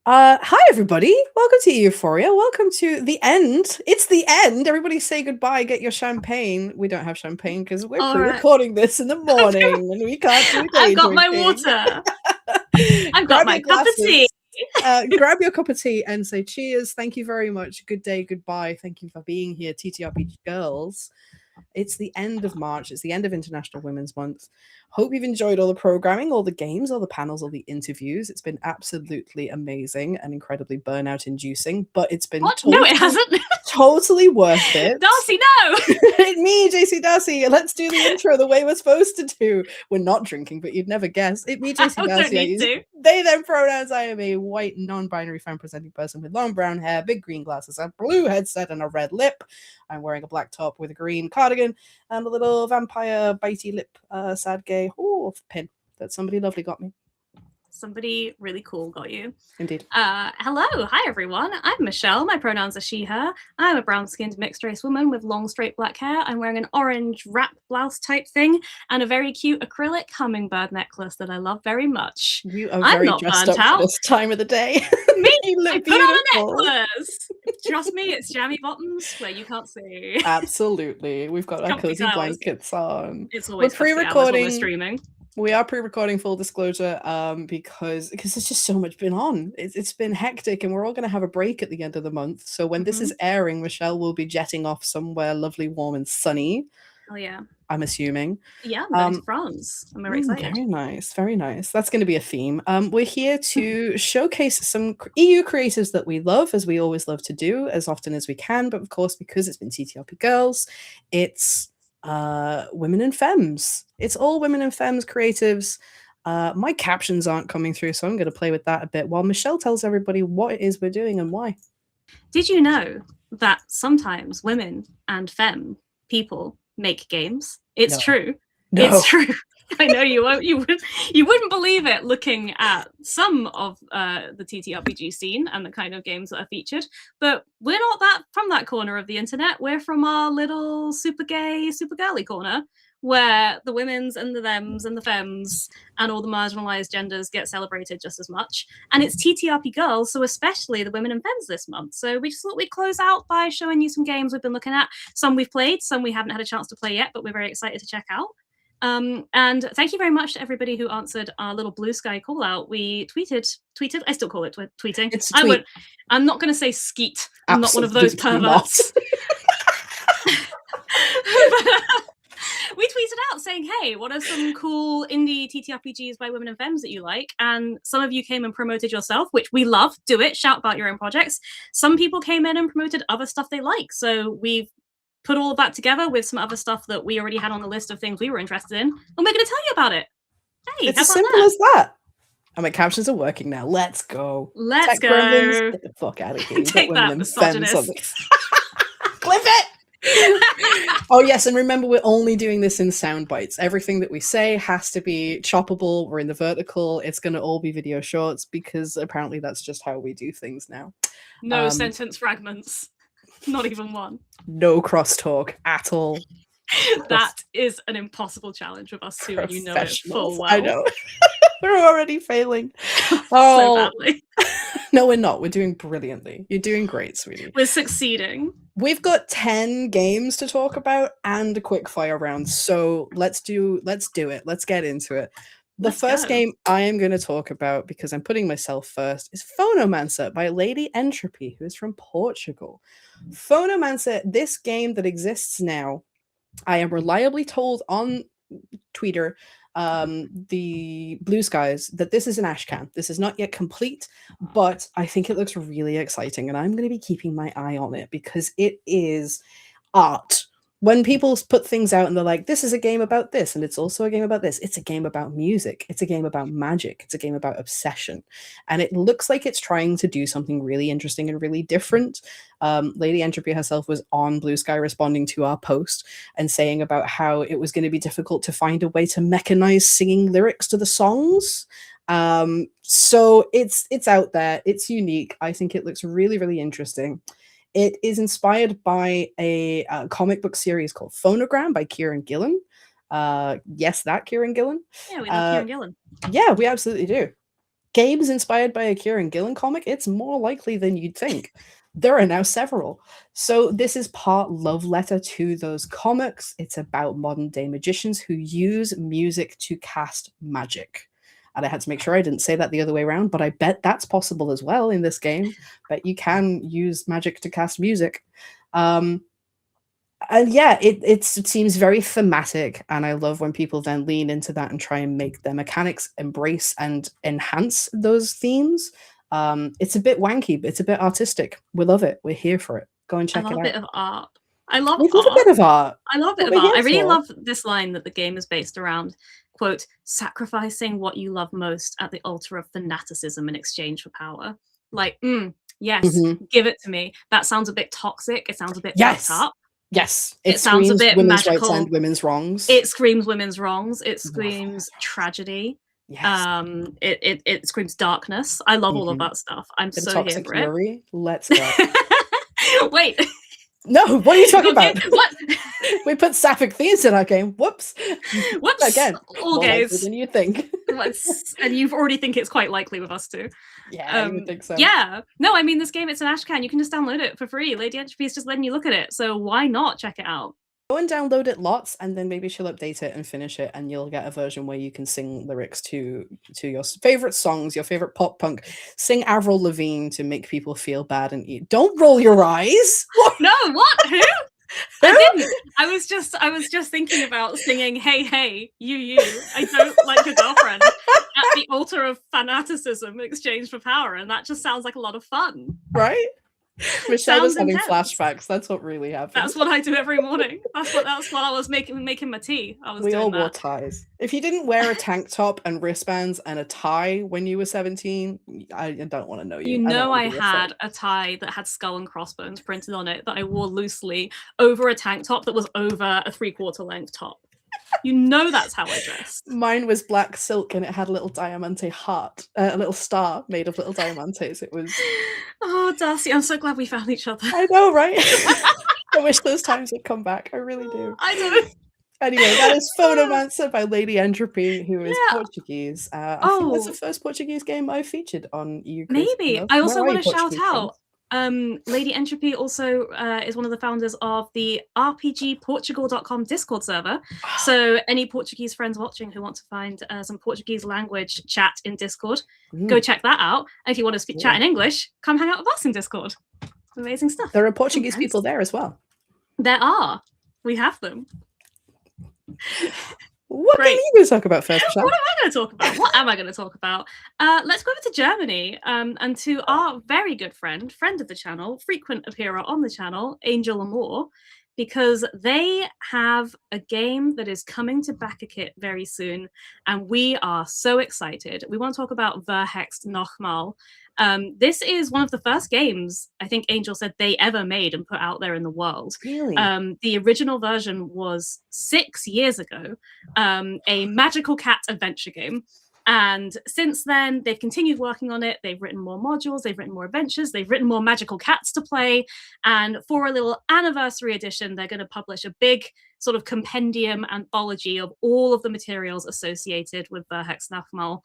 Hi everybody. Welcome to Euphoria. Welcome to the end. It's the end. Everybody say goodbye. Get your champagne. We don't have champagne because we're pre-recording this in the morning and we can't do day I've got my drinking. water. I've got my cup of tea. Grab your cup of tea and say cheers. Thank you very much. Good day. Goodbye. Thank you for being here, TTRPGirls. It's the end of March. It's the end of International Women's Month. Hope you've enjoyed all the programming, all the games, all the panels, all the interviews. It's been absolutely amazing and incredibly burnout inducing, but it's been No, it hasn't. Totally worth it. Darcy, no. Me, JC Darcy. Let's do the intro the way we're supposed to do. We're not drinking, but you'd never guess. It me, JC Darcy. I use they, them pronouns. I am a white, non-binary, fan-presenting person with long brown hair, big green glasses, a blue headset, and a red lip. I'm wearing a black top with a green cardigan and a little vampire bitey lip sad gay pin that somebody lovely got me. Somebody really cool got you. Indeed. Hello. Hi, everyone. I'm Michelle. My pronouns are she, her. I'm a brown-skinned mixed-race woman with long, straight black hair. I'm wearing an orange wrap blouse type thing and a very cute acrylic hummingbird necklace that I love very much. You are very dressed up for this time of the day. Me? You look I beautiful. put on a necklace. Trust me, it's jammy bottoms where you can't see. Absolutely. We've got our cozy blankets on. It's always we're pre-recording. We're streaming. We are pre-recording, full disclosure, because there's just so much been on. It's been hectic, and we're all going to have a break at the end of the month. So when this is airing, Michelle will be jetting off somewhere lovely, warm, and sunny. Oh yeah, I'm assuming. Yeah, I'm going to France. I'm very excited. Very nice, very nice. That's going to be a theme. We're here to showcase some EU creatives that we love, as we always love to do, as often as we can. But of course, because it's been TTRP Girls, it's women and femmes. It's all women and femmes creatives. My captions aren't coming through, so I'm going to play with that a bit while Michelle tells everybody what it is we're doing and why. Did you know that sometimes women and femme people make games? It's true. No. It's true. I know you won't. You wouldn't believe it looking at some of the TTRPG scene and the kind of games that are featured. But we're not from that corner of the internet. We're from our little super gay, super girly corner, where the women's and the thems and the femmes and all the marginalized genders get celebrated just as much. And it's TTRP Girls, so especially the women and femmes this month. So we just thought we'd close out by showing you some games we've been looking at. Some we've played, some we haven't had a chance to play yet, but we're very excited to check out. And thank you very much to everybody who answered our little blue sky call out. We tweeted. I still call it tweeting. It's a tweet. I'm not going to say skeet. I'm not one of those perverts. We tweeted out saying, hey, what are some cool indie TTRPGs by women and femmes that you like? And some of you came and promoted yourself, which we love. Do it. Shout about your own projects. Some people came in and promoted other stuff they like. So we've put all of that together with some other stuff that we already had on the list of things we were interested in, and we're going to tell you about it. Hey, it's as simple as that. And my captions are working now. Let's go. Let's go. Gremlins, get the fuck out of here. Take that, misogynist. Clip it. Oh yes, and remember, we're only doing this in sound bites. Everything that we say has to be choppable. We're in the vertical. It's going to all be video shorts because apparently that's just how we do things now. No sentence fragments. Not even one. No crosstalk at all. That is an impossible challenge with us two, and you know it full well. I know. We're already failing. So badly. No, we're not. We're doing brilliantly. You're doing great, sweetie. We're succeeding. We've got 10 games to talk about and a quick fire round. So let's do it. Let's get into it. The first game I am going to talk about, because I'm putting myself first, is Phonomancer by Lady Entrophy, who is from Portugal. Phonomancer, this game that exists now, I am reliably told on Twitter, the Blue Skies, that this is an ashcan. This is not yet complete, but I think it looks really exciting, and I'm going to be keeping my eye on it because it is art. When people put things out and they're like, this is a game about this, and it's also a game about this, it's a game about music, it's a game about magic, it's a game about obsession. And it looks like it's trying to do something really interesting and really different. Lady Entropy herself was on Blue Sky responding to our post and saying about how it was going to be difficult to find a way to mechanize singing lyrics to the songs. So it's out there, it's unique. I think it looks really, really interesting. It is inspired by a comic book series called Phonogram by Kieran Gillen. Yes, that Kieran Gillen. Yeah, we love Kieran Gillen. Yeah, we absolutely do. games inspired by a Kieran Gillen comic, it's more likely than you'd think. There are now several. So this is part love letter to those comics. It's about modern day magicians who use music to cast magic. And I had to make sure I didn't say that the other way around, but I bet that's possible as well in this game. But you can use magic to cast music. And yeah, it seems very thematic, and I love when people then lean into that and try and make their mechanics embrace and enhance those themes. It's a bit wanky, but it's a bit artistic. We love it. We're here for it. Go and check it out. I love a bit of art. I love a bit of art. I love a bit of art. I really love this line that the game is based around, quote, sacrificing what you love most at the altar of fanaticism in exchange for power. Like, yes, give it to me. That sounds a bit toxic. It sounds a bit fucked up. Yes, it sounds a bit women's magical. Rights and women's wrongs. It screams women's wrongs. It screams tragedy. Yes. It screams darkness. I love all of that stuff. I'm so here for it. Let's go. Wait. No, what are you talking about? What? We put sapphic themes in our game. Whoops. Whoops. Again, all gays than you think. And you already think it's quite likely with us too. Yeah, I would think so. Yeah. No, I mean, this game, it's an Ashcan. You can just download it for free. Lady Entropy is just letting you look at it. So why not check it out? Go and download it lots, and then maybe she'll update it and finish it, and you'll get a version where you can sing lyrics to your favorite songs, your favorite pop punk. Sing Avril Lavigne to make people feel bad and eat. Don't roll your eyes. No, what? Who? I didn't. I was just thinking about singing "Hey Hey You I don't like your girlfriend" at the altar of fanaticism in exchange for power, and that just sounds like a lot of fun, right? Michelle was having flashbacks. That's what really happened. That's what I do every morning. That's what I was making my tea. We all wore ties. If you didn't wear a tank top and wristbands and a tie when you were 17, I don't want to know you. You know, I had a tie that had skull and crossbones printed on it that I wore loosely over a tank top that was over a 3/4 length top. You know that's how I dressed. Mine was black silk and it had a little diamante heart, a little star made of little diamantes. It was... Oh, Darcy, I'm so glad we found each other. I know, right? I wish those times would come back. I really do. I do. Anyway, that is Phonomancer by Lady Entropy, who is Portuguese. I think that's the first Portuguese game I've featured on you. Maybe. I also want to shout out Lady Entropy also is one of the founders of the RPGportugal.com Discord server. So any Portuguese friends watching who want to find some Portuguese language chat in Discord, go check that out. And if you want to chat in English, come hang out with us in Discord. Amazing stuff. There are Portuguese people there as well. There are. We have them. What are you going to talk about first, Michelle? What am I going to talk about? What am I going to talk about? Let's go over to Germany and to our very good friend of the channel, frequent appearer on the channel, Angel Amore, because they have a game that is coming to BackerKit very soon, and we are so excited. We want to talk about Verhext Nochmal. This is one of the first games I think Angel said they ever made and put out there in the world. Really? The original version was 6 years ago, a magical cat adventure game. And since then, they've continued working on it. They've written more modules, they've written more adventures, they've written more magical cats to play. And for a little anniversary edition, they're going to publish a big sort of compendium anthology of all of the materials associated with Verhext Nochmal,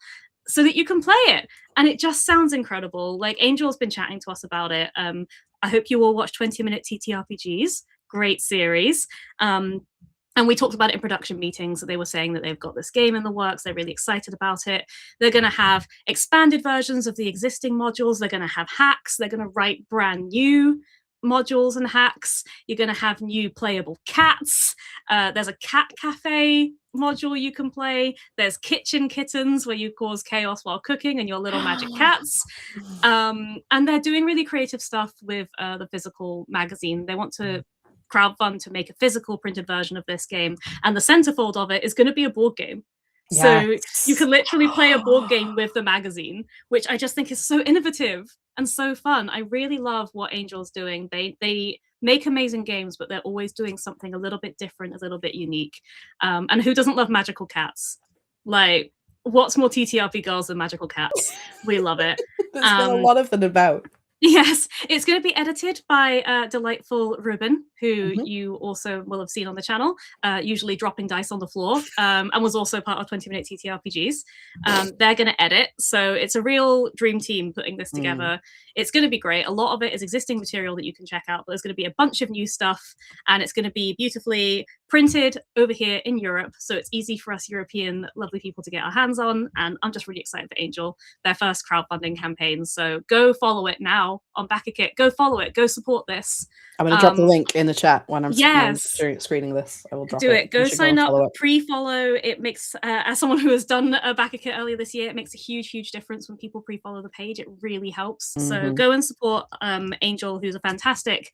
so that you can play it. And it just sounds incredible. Like, Angel's been chatting to us about it. I hope you all watch 20-minute TTRPGs. Great series. And we talked about it in production meetings. So they were saying that they've got this game in the works. They're really excited about it. They're going to have expanded versions of the existing modules. They're going to have hacks. They're going to write brand new modules and hacks. You're going to have new playable cats. There's a cat cafe module you can play. There's kitchen kittens where you cause chaos while cooking and your little magic cats. And they're doing really creative stuff with the physical magazine. They want to crowdfund to make a physical printed version of this game, and the centerfold of it is going to be a board game. So you can literally play a board game with the magazine, which I just think is so innovative and so fun. I really love what Angel's doing. They make amazing games, but they're always doing something a little bit different, a little bit unique. And who doesn't love magical cats? Like, what's more TTRP girls than magical cats? We love it. There's been a lot of them about. Yes, it's going to be edited by delightful Ruben, who you also will have seen on the channel, usually dropping dice on the floor, and was also part of 20-minute TTRPGs. They're going to edit, so it's a real dream team putting this together. It's going to be great. A lot of it is existing material that you can check out, but there's going to be a bunch of new stuff, and it's going to be beautifully printed over here in Europe, so it's easy for us European lovely people to get our hands on, and I'm just really excited for Angel, their first crowdfunding campaign, so go follow it now on BackerKit. Go follow it. Go support this. I'm going to drop the link in the chat when I'm Yes. screening this. I will drop Do it. it. Go sign up, pre-follow. It makes, as someone who has done a BackerKit earlier this year, it makes a huge difference when people pre-follow the page. It really helps. So go and support Angel, who's a fantastic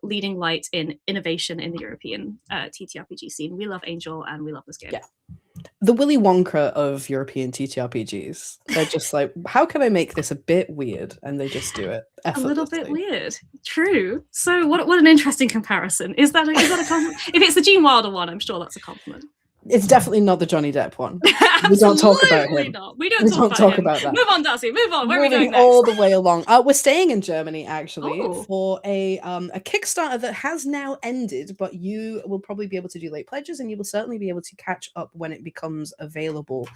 leading light in innovation in the European TTRPG scene. We love Angel and we love this game. Yeah. The Willy Wonka of European TTRPGs. They're just like, how can I make this a bit weird? And they just do it effortlessly. A little bit weird. True. So what an interesting comparison. Is that a compliment? If it's the Gene Wilder one, I'm sure that's a compliment. It's definitely not the Johnny Depp one. We don't talk about him. Not. We don't talk about that. Move on, Darcy. Move on. Where are we going next? All the way along. We're staying in Germany actually for a Kickstarter that has now ended, but you will probably be able to do late pledges, and you will certainly be able to catch up when it becomes available.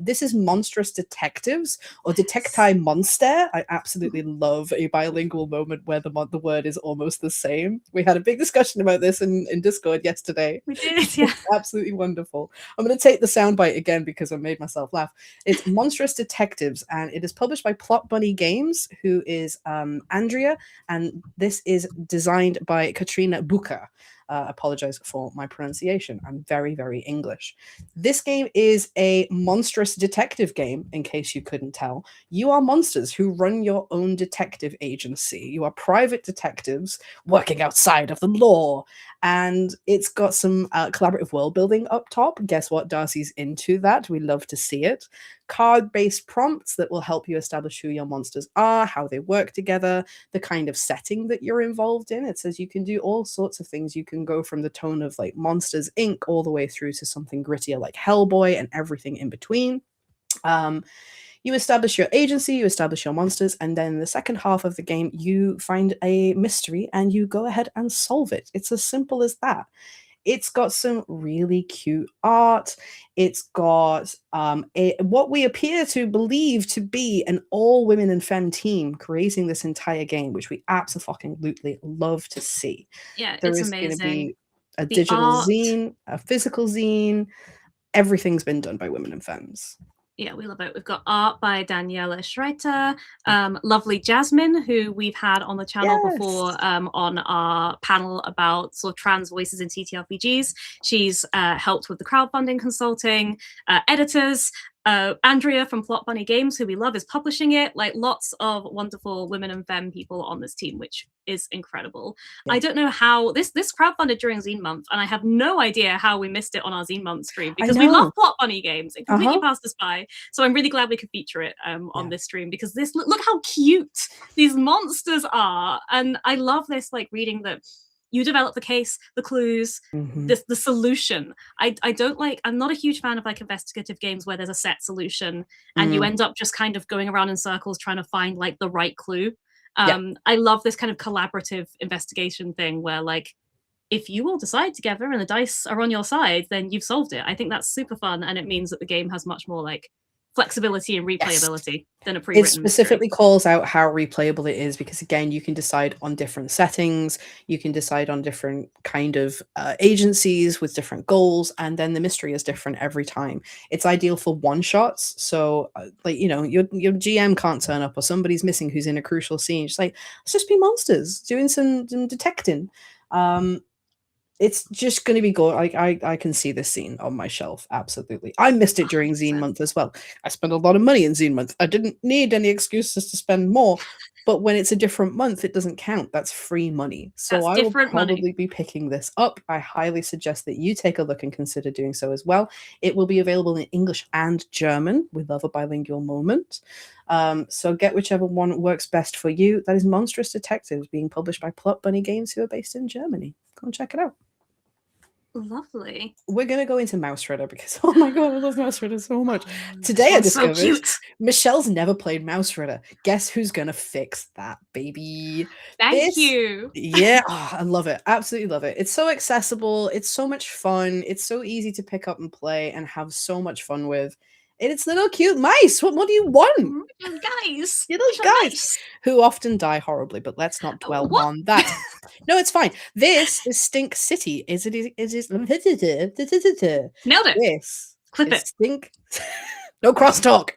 This is Monstrous Detectives, or Detektiv Monster. I absolutely love a bilingual moment where the word is almost the same. We had a big discussion about this in Discord yesterday. We did, yeah. It's absolutely wonderful. I'm going to take the soundbite again because I made myself laugh. It's Monstrous Detectives, and it is published by Plotbunny Games, who is Andrea, and this is designed by Katrina Büker. Apologize for my pronunciation. I'm very English. This game is a monstrous detective game, in case you couldn't tell. You are monsters who run your own detective agency. You are private detectives working outside of the law. And it's got some collaborative world building up top. Guess what? Darcy's into that. We love to see it. Card-based prompts that will help you establish who your monsters are, how they work together, the kind of setting that you're involved in. It says you can do all sorts of things. You can go from the tone of like Monsters, Inc. all the way through to something grittier like Hellboy and everything in between. You establish your agency, you establish your monsters, and then in the second half of the game, you find a mystery and you go ahead and solve it. It's as simple as that. It's got some really cute art. It's got what we appear to believe to be an all-women and femme team creating this entire game, which we absolutely love to see. Yeah, there it's is amazing. Going to be a digital zine, a physical zine. Everything's been done by women and femmes. Yeah, we love it. We've got art by Daniela Schreiter, lovely Jasmine, who we've had on the channel before on our panel about sort of trans voices in TTRPGs. She's helped with the crowdfunding consulting, editors. Andrea from Plotbunny Games, who we love, is publishing it. Like lots of wonderful women and femme people on this team, which is incredible. Yeah. I don't know how this crowdfunded during Zine Month, and I have no idea how we missed it on our Zine Month stream because we love Plotbunny Games. It completely passed us by. So I'm really glad we could feature it on this stream because this look how cute these monsters are, and I love this like reading that. You develop the case, the clues, the solution. I'm not a huge fan of like investigative games where there's a set solution and you end up just kind of going around in circles trying to find like the right clue. I love this kind of collaborative investigation thing where like, if you all decide together and the dice are on your side, then you've solved it. I think that's super fun. And it means that the game has much more like flexibility and replayability than a pre-written. It specifically calls out how replayable it is because again, you can decide on different settings, you can decide on different kind of agencies with different goals, and then the mystery is different every time. It's ideal for one-shots, so like you know, your GM can't turn up or somebody's missing who's in a crucial scene. Just like, let's just be monsters doing some detecting. It's just going to be good. I can see this scene on my shelf. Absolutely. I missed it during Zine Month as well. I spent a lot of money in Zine Month. I didn't need any excuses to spend more. But when it's a different month, it doesn't count. That's free money. So I will probably be picking this up. I highly suggest that you take a look and consider doing so as well. It will be available in English and German. We love a bilingual moment. So get whichever one works best for you. That is Monstrous Detectives, being published by Plotbunny Games, who are based in Germany. Go and check it out. Lovely. We're going to go into Mausritter because, oh my god, I love Mausritter so much. Oh, Today I so discovered cute. Michelle's never played Mausritter. Guess who's going to fix that, baby? Thank you. Yeah, I love it. Absolutely love it. It's so accessible. It's so much fun. It's so easy to pick up and play and have so much fun with. And it's little cute mice. What more do you want? Little guys. Little guys who often die horribly, but let's not dwell What? on that. No, it's fine. This is Stink City. Is it? Nailed it. This Clip is it. Stink. No crosstalk.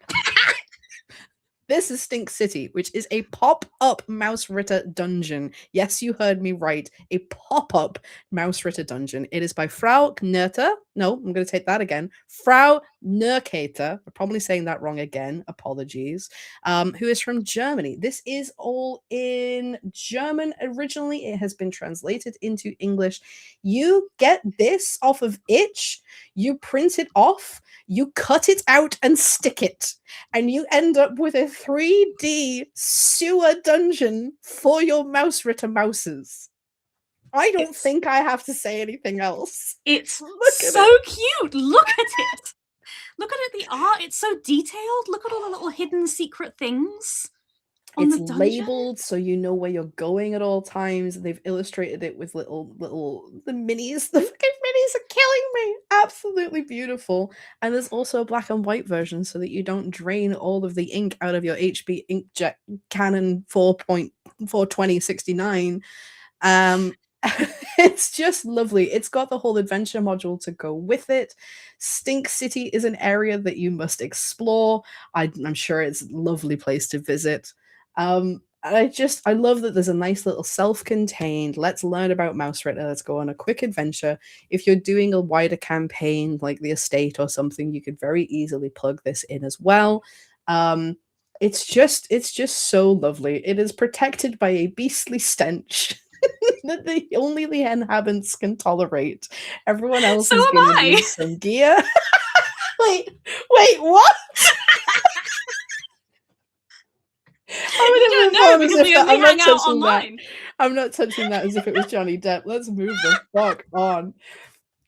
This is Stink City, which is a pop-up Mausritter dungeon. Yes, you heard me right. A pop-up Mausritter dungeon. It is by Frau Knurrkater. No, I'm going to take that again. Frau Knurrkater. I'm probably saying that wrong again. Apologies. Who is from Germany. This is all in German originally. It has been translated into English. You get this off of Itch. You print it off. You cut it out and stick it. And you end up with a 3D sewer dungeon for your Mausritter mouses. I don't think I have to say anything else. It's so cute. Look at it. Look at it, the art. It's so detailed. Look at all the little hidden secret things. It's labeled so you know where you're going at all times. They've illustrated it with the minis. The fucking minis are killing me. Absolutely beautiful. And there's also a black and white version so that you don't drain all of the ink out of your HB inkjet Canon 4.42069. It's just lovely. It's got the whole adventure module to go with it. Stink City is an area that you must explore. I'm sure it's a lovely place to visit. And I love that there's a nice little self-contained, let's learn about Mausritter, let's go on a quick adventure. If you're doing a wider campaign like the estate or something, you could very easily plug this in as well. It's just so lovely. It is protected by a beastly stench that only the inhabitants can tolerate. Everyone else is going to need some gear. Wait, what? I'm not touching that as if it was Johnny Depp. Let's move the fuck on.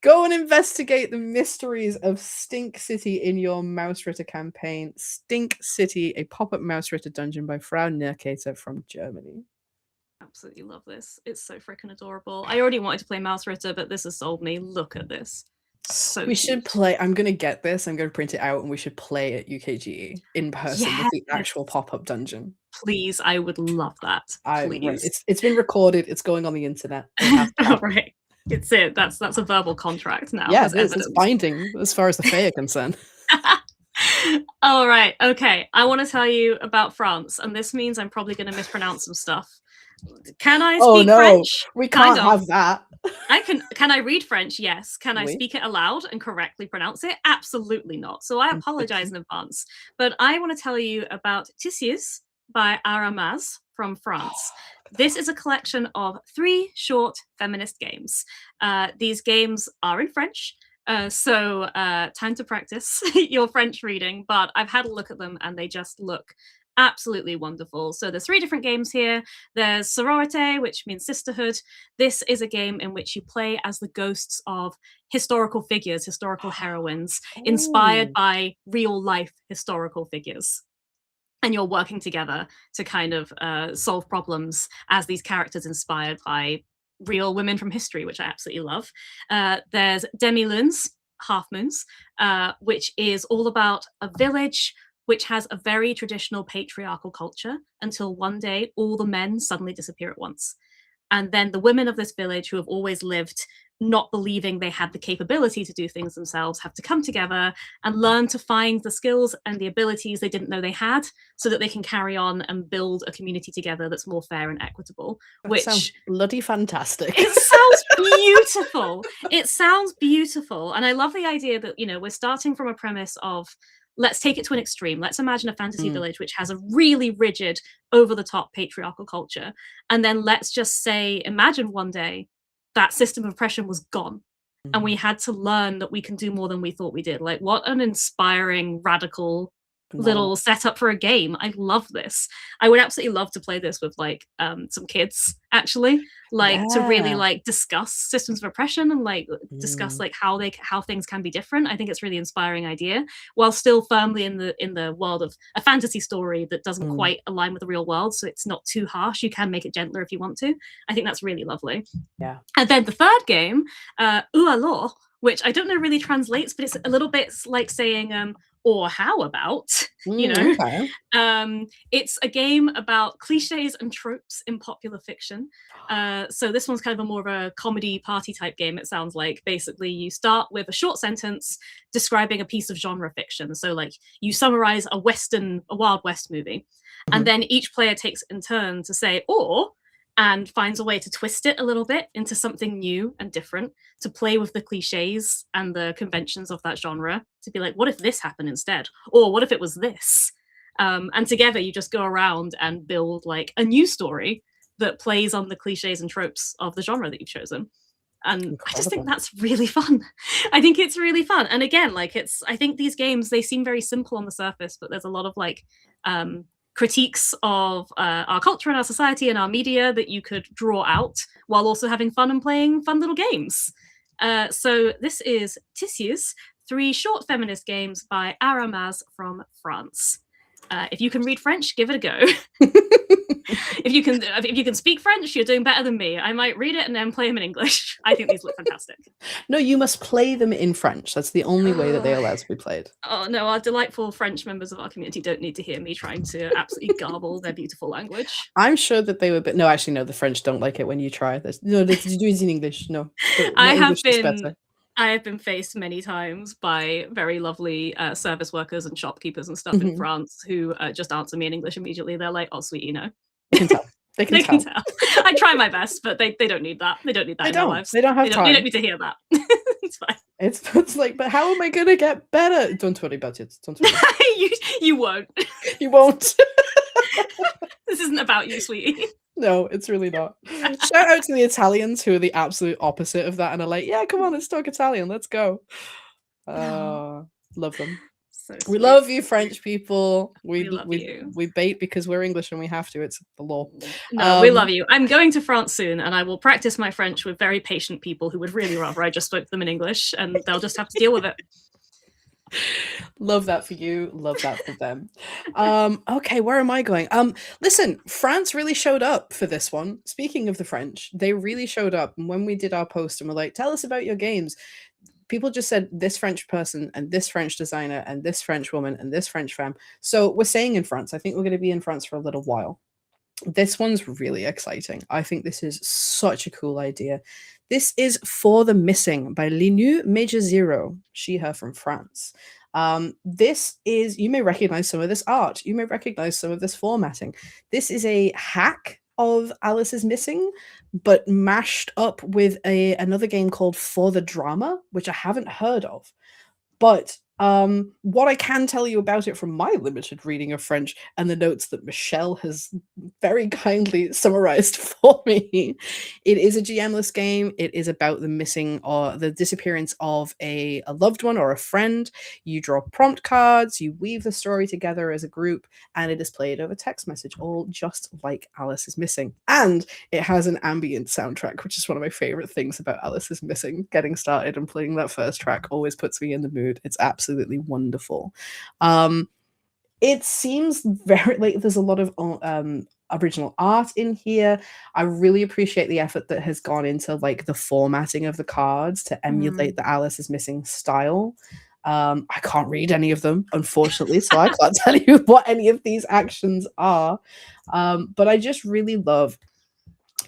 Go and investigate the mysteries of Stink City in your Mausritter campaign. Stink City, a pop-up Mausritter dungeon by Frau Knurrkater from Germany. Absolutely love this. It's so freaking adorable. I already wanted to play Mausritter, but this has sold me. Look at this. So we should play. I'm going to get this. I'm going to print it out and we should play at UKGE in person with the actual pop-up dungeon. Please, I would love that. Please. Right. It's been recorded. It's going on the internet. Right. It's it. That's a verbal contract now. Yeah, it's binding as far as the Fae are concerned. All right. Okay. I want to tell you about France, and this means I'm probably going to mispronounce some stuff. Can I speak French? We can't have that. Can I read French? Yes. Can I speak it aloud and correctly pronounce it? Absolutely not. So I apologize in advance. But I want to tell you about Tisseuses by Ara Maz from France. This is a collection of 3 short feminist games. These games are in French. So time to practice your French reading, but I've had a look at them and they just look absolutely wonderful. So there's 3 different games here. There's Sororité, which means sisterhood. This is a game in which you play as the ghosts of historical figures, historical heroines, inspired by real life historical figures. And you're working together to kind of solve problems as these characters inspired by real women from history, which I absolutely love. There's Demi-lunes, half moons, which is all about a village which has a very traditional patriarchal culture until one day all the men suddenly disappear at once. And then the women of this village who have always lived not believing they had the capability to do things themselves have to come together and learn to find the skills and the abilities they didn't know they had so that they can carry on and build a community together that's more fair and equitable. That sounds bloody fantastic. It sounds beautiful. It sounds beautiful. And I love the idea that, we're starting from a premise of let's take it to an extreme. Let's imagine a fantasy village which has a really rigid, over-the-top patriarchal culture. And then let's just say, imagine one day that system of oppression was gone. And we had to learn that we can do more than we thought we did. Like, what an inspiring, radical little setup for a game. I love this. I would absolutely love to play this with like some kids, actually, like to really like discuss systems of oppression and like discuss like how things can be different. I think it's a really inspiring idea, while still firmly in the world of a fantasy story that doesn't quite align with the real world, so it's not too harsh. You can make it gentler if you want to. I think that's really lovely. Yeah. And then the third game, Oualor, which I don't know really translates, but it's a little bit like saying or how about, you know. Okay. It's a game about cliches and tropes in popular fiction. So this one's kind of a more of a comedy party type game, it sounds like. Basically, you start with a short sentence describing a piece of genre fiction. So like you summarize a Wild West movie, and then each player takes it in turn to say or, and finds a way to twist it a little bit into something new and different, to play with the cliches and the conventions of that genre, to be like, what if this happened instead? Or what if it was this? And together you just go around and build like a new story that plays on the cliches and tropes of the genre that you've chosen. And I just think that's really fun. I think it's really fun. And again, like I think these games, they seem very simple on the surface, but there's a lot of like critiques of our culture and our society and our media that you could draw out while also having fun and playing fun little games. So this is Tisseuses, 3 short feminist games by Ara Maz from France. If you can read French, give it a go. If you can speak French, you're doing better than me. I might read it and then play them in English. I think these look fantastic. No, you must play them in French. That's the only way that they are allowed to be played. Oh no, our delightful French members of our community don't need to hear me trying to absolutely garble their beautiful language. I'm sure that they would, but no, actually, no, the French don't like it when you try this. No, let's do it in English. No, I have been faced many times by very lovely service workers and shopkeepers and stuff in France who just answer me in English immediately. They're like, "Oh, sweet, you know." They can tell. They can tell. I try my best, but they don't need that. They don't need that in their lives. They don't have time. They don't need to hear that. It's fine. It's like, but how am I gonna get better? Don't worry about it. Don't worry. You won't. You won't. This isn't about you, sweetie. No, it's really not. Shout out to the Italians who are the absolute opposite of that and are like, yeah, come on, let's talk Italian. Let's go. Love them. So we love you, French people. We love you. We bait because we're English and we have to. It's the law. No, we love you. I'm going to France soon, and I will practice my French with very patient people who would really rather I just spoke to them in English, and they'll just have to deal with it. Love that for you. Love that for them. Okay, where am I going? Listen, France really showed up for this one. Speaking of the French, they really showed up. And when we did our post and we're like, tell us about your games, people just said this French person and this French designer and this French woman and this French femme. So we're staying in France. I think we're going to be in France for a little while. This one's really exciting. I think this is such a cool idea. This is For the Missing by Linou MajorZero, she, her, from France. This is, you may recognize some of this art. You may recognize some of this formatting. This is a hack of Alice is Missing, but mashed up with another game called For the Drama, which I haven't heard of. But what I can tell you about it from my limited reading of French and the notes that Michelle has very kindly summarized for me, it is a GM-less game. It is about the missing or the disappearance of a loved one or a friend. You draw prompt cards, you weave the story together as a group, and it is played over text message, all just like Alice is Missing. And it has an ambient soundtrack, which is one of my favorite things about Alice is Missing. Getting started and playing that first track always puts me in the mood. It's absolutely wonderful. It seems very like there's a lot of original art in here. I really appreciate the effort that has gone into like the formatting of the cards to emulate the Alice is Missing style. I can't read any of them, unfortunately, so I can't tell you what any of these actions are. But I just really love.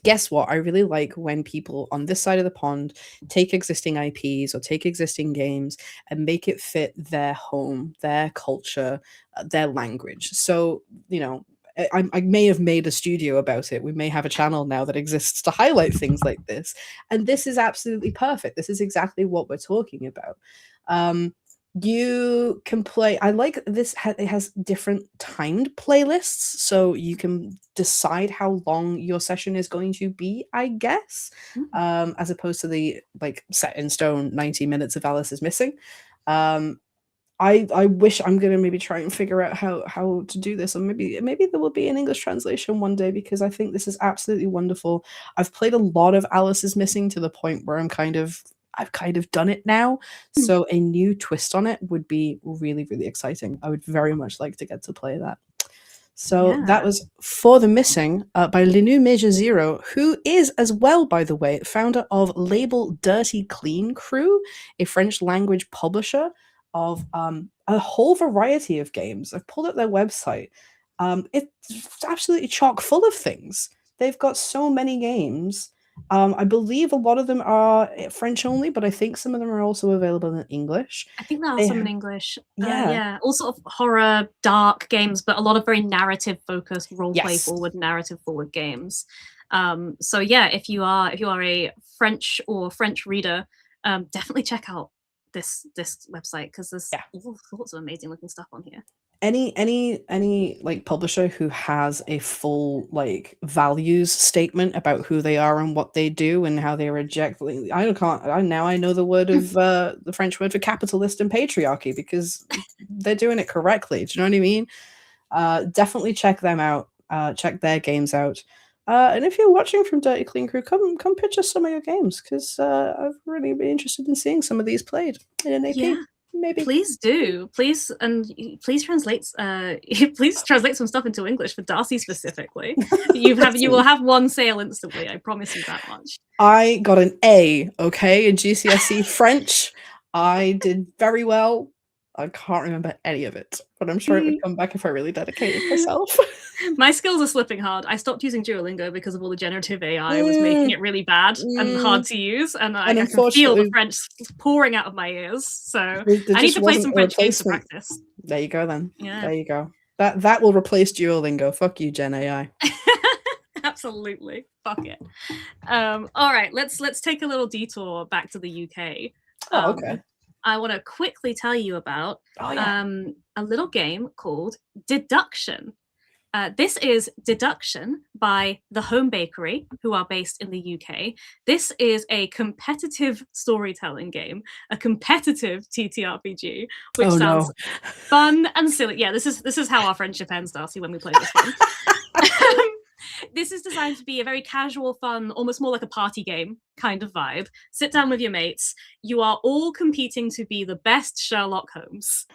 Guess what? I really like when people on this side of the pond take existing IPs or take existing games and make it fit their home, their culture, their language. So, you know, I may have made a studio about it. We may have a channel now that exists to highlight things like this. And this is absolutely perfect. This is exactly what we're talking about. You can play, I like this, it has different timed playlists, so you can decide how long your session is going to be, I guess, as opposed to the like set in stone 90 minutes of Alice is Missing. I wish I'm gonna maybe try and figure out how to do this, or maybe there will be an English translation one day, because I think this is absolutely wonderful. I've played a lot of Alice is Missing to the point where I've kind of done it now. So a new twist on it would be really, really exciting. I would very much like to get to play that. So that was For the Missing by Linou MajorZero, who is as well, by the way, founder of Label DirtyCleanCrew, a French language publisher of a whole variety of games. I've pulled up their website. It's absolutely chock full of things. They've got so many games. I believe a lot of them are French only, but I think some of them are also available in English. I think there are some in English. Yeah. All sort of horror, dark games, but a lot of very narrative-focused, role-play forward, narrative-forward games. So yeah, if you are a French or French reader, definitely check out this website, because there's all sorts of amazing looking stuff on here. Any like publisher who has a full like values statement about who they are and what they do and how they reject, I know the word of the French word for capitalist and patriarchy, because they're doing it correctly. Do you know what I mean? Definitely check them out. Check their games out. And if you're watching from Dirty Clean Crew, come pitch us some of your games, because I've really been interested in seeing some of these played in an AP. Yeah. Maybe. Please do. Please translate some stuff into English for Darcy specifically. You will have one sale instantly, I promise you that much. I got an A, okay, in GCSE French. I did very well. I can't remember any of it, but I'm sure it would come back if I really dedicated myself. My skills are slipping hard. I stopped using Duolingo because of all the generative AI was making it really bad and hard to use, and I can feel the French pouring out of my ears. So I need to play some French games to practice. There you go then. Yeah. There you go. That will replace Duolingo. Fuck you, Gen AI. Absolutely. Fuck it. All right, let's take a little detour back to the UK. Okay. I want to quickly tell you about a little game called Deduction. This is Deduction by The Home Bakery, who are based in the UK. This is a competitive storytelling game, a competitive TTRPG, which sounds fun and silly. Yeah, this is how our friendship ends, Darcy, when we play this one. This is designed to be a very casual, fun, almost more like a party game kind of vibe. Sit down with your mates. You are all competing to be the best Sherlock Holmes.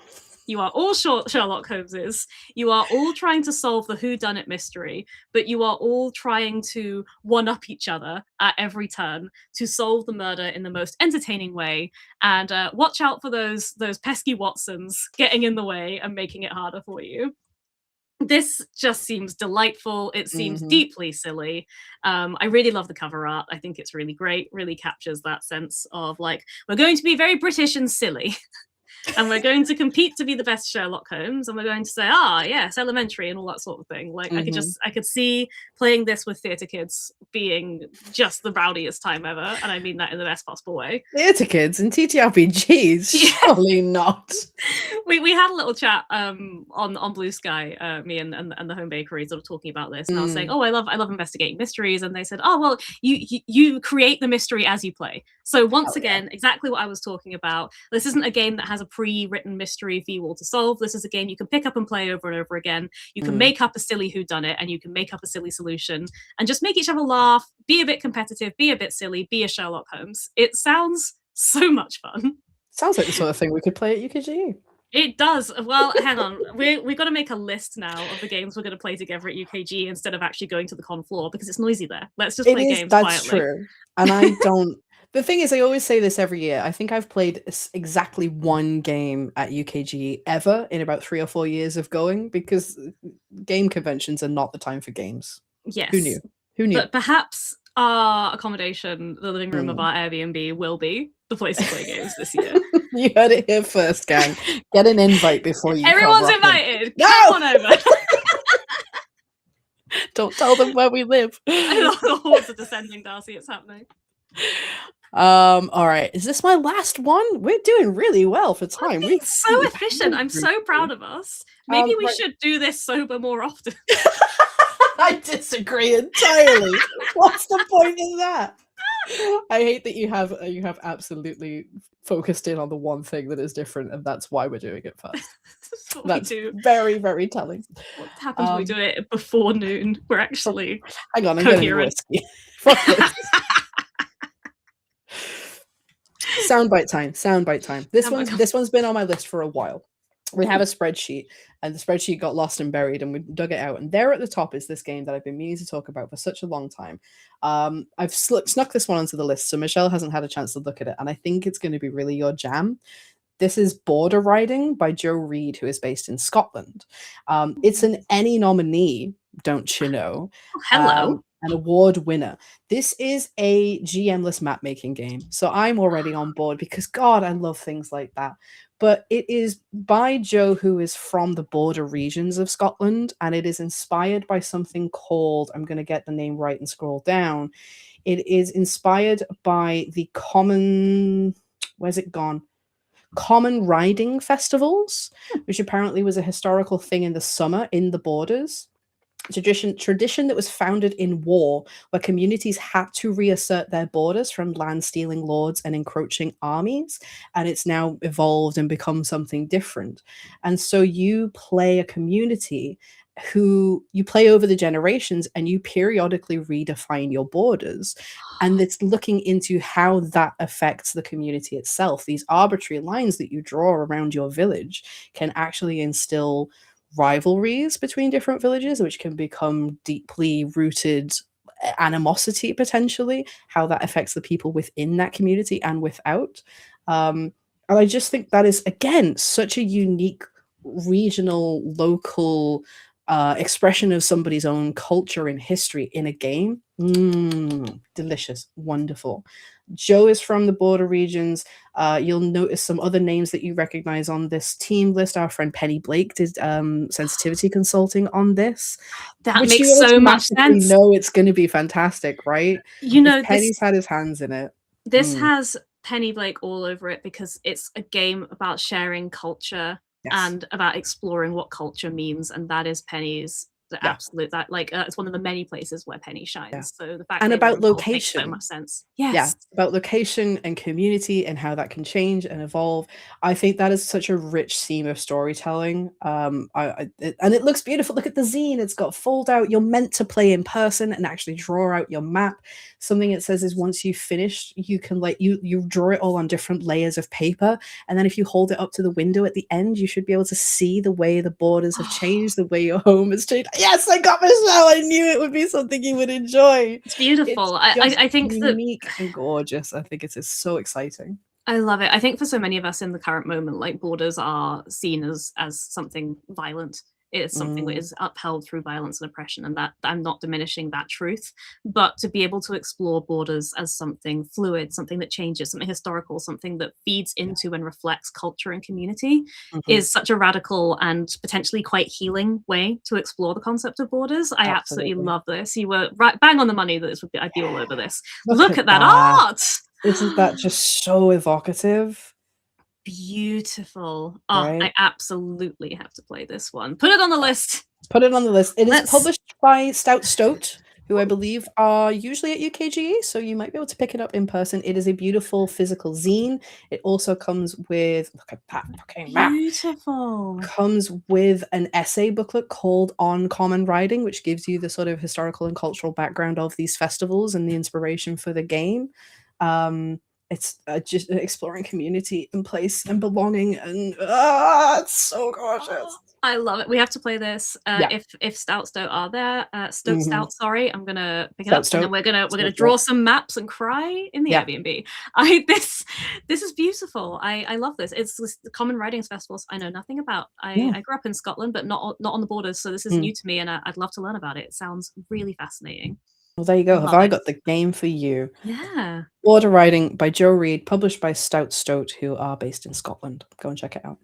You are all Sherlock Holmeses. You are all trying to solve the whodunit mystery, but you are all trying to one-up each other at every turn to solve the murder in the most entertaining way. And watch out for those pesky Watsons getting in the way and making it harder for you. This just seems delightful. It seems deeply silly. I really love the cover art. I think it's really great. Really captures that sense of like, we're going to be very British and silly. And we're going to compete to be the best Sherlock Holmes, and we're going to say, yes, elementary and all that sort of thing. Like I could see playing this with theatre kids being just the rowdiest time ever, and I mean that in the best possible way. Theatre kids and TTRPGs? Surely not. We had a little chat on Blue Sky, me and the Home Bakery sort of talking about this, and I was saying, I love investigating mysteries, and they said, well, you create the mystery as you play. So once again, exactly what I was talking about. This isn't a game that has a pre-written mystery for you all to solve. This is a game you can pick up and play over and over again. You can make up a silly whodunit, and you can make up a silly solution and just make each other laugh, be a bit competitive, be a bit silly, be a Sherlock Holmes. It sounds so much fun. Sounds like the sort of thing we could play at UKG. It does. Well, hang on. We've got to make a list now of the games we're going to play together at UKG instead of actually going to the con floor, because it's noisy there. Let's just play games quietly. That's true. And I don't... The thing is, I always say this every year. I think I've played exactly one game at UKG ever in about 3 or 4 years of going, because game conventions are not the time for games. Yes. Who knew? But perhaps our accommodation, the living room of our Airbnb, will be the place to play games this year. You heard it here first, gang. Get an invite before you Everyone's invited. No! Come on over. Don't tell them where we live. The hordes are descending, Darcy. It's happening. All right, is this my last one? We're doing really well for time. We're so efficient. I'm so proud of us. Maybe we should do this sober more often. I disagree entirely. What's the point in that? I hate that you have absolutely focused in on the one thing that is different, and that's why we're doing it first. That's what we That's do. very, very telling. What happens when we do it before noon? We're actually hang on, I'm coherent. getting whiskey. Fuck this. Soundbite time. This one's been on my list for a while. We have a spreadsheet, and the spreadsheet got lost and buried, and we dug it out. And there at the top is this game that I've been meaning to talk about for such a long time. I've snuck this one onto the list, so Michelle hasn't had a chance to look at it, and I think it's going to be really your jam. This is Border Riding by Jo Reid, who is based in Scotland. It's an Emmy nominee, don't you know? Oh, hello. An award winner. This is a GM-less map-making game, so I'm already on board because, God, I love things like that. But it is by Jo, who is from the border regions of Scotland, and it is inspired by something called, I'm going to get the name right and scroll down. It is inspired by the where's it gone? Common riding festivals, which apparently was a historical thing in the summer in the borders. Tradition that was founded in war, where communities had to reassert their borders from land-stealing lords and encroaching armies, and it's now evolved and become something different. And so you play a community who you play over the generations, and you periodically redefine your borders, and it's looking into how that affects the community itself. These arbitrary lines that you draw around your village can actually instill rivalries between different villages, which can become deeply rooted animosity, potentially, how that affects the people within that community and without. And I just think that is, again, such a unique regional, local expression of somebody's own culture and history in a game. Delicious, wonderful. Jo is from the border regions. You'll notice some other names that you recognize on this team list. Our friend Penny Blake did sensitivity consulting on this. That which makes you so much sense. know it's going to be fantastic, right? You know, Penny's had his hands in it. This has Penny Blake all over it because it's a game about sharing culture and about exploring what culture means, and that is Penny's absolute it's one of the many places where Penny shines. So the fact and that about location makes so much sense. Yes, about location and community and how that can change and evolve. I think that is such a rich theme of storytelling. And it looks beautiful. Look at the zine; it's got fold out. You're meant to play in person and actually draw out your map. Something it says is once you've finished, you can you draw it all on different layers of paper, and then if you hold it up to the window at the end, you should be able to see the way the borders have changed, the way your home has changed. Yes, I got Michelle. I knew it would be something you would enjoy. It's beautiful. I think unique and gorgeous. I think it is so exciting. I love it. I think for so many of us in the current moment, like borders are seen as something violent. It's something that is upheld through violence and oppression, and that I'm not diminishing that truth, but to be able to explore borders as something fluid, something that changes, something historical, something that feeds into and reflects culture and community is such a radical and potentially quite healing way to explore the concept of borders. I absolutely love this. You were right bang on the money that I'd be all over this. Look at that art! Isn't that just so evocative? Beautiful. Oh, right? I absolutely have to play this one. Put it on the list. Put it on the list. It is published by Stout Stoat, who I believe are usually at UKGE, so you might be able to pick it up in person. It is a beautiful physical zine. It also comes with, look at that fucking map. Beautiful. Comes with an essay booklet called On Common Riding, which gives you the sort of historical and cultural background of these festivals and the inspiration for the game. It's just exploring community and place and belonging, and it's so gorgeous. I love it. We have to play this. If Stout Stoat are there, Stout, sorry, I'm gonna pick it up, and then we're gonna draw some maps and cry in the Airbnb. This is beautiful. I love this. It's the Common Ridings festivals I know nothing about. I grew up in Scotland, but not on the borders, so this is new to me, and I'd love to learn about it. It sounds really fascinating. Well, there you go. Have I got the game for you? Yeah. Border Riding by Jo Reid, published by Stout Stoat, who are based in Scotland. Go and check it out.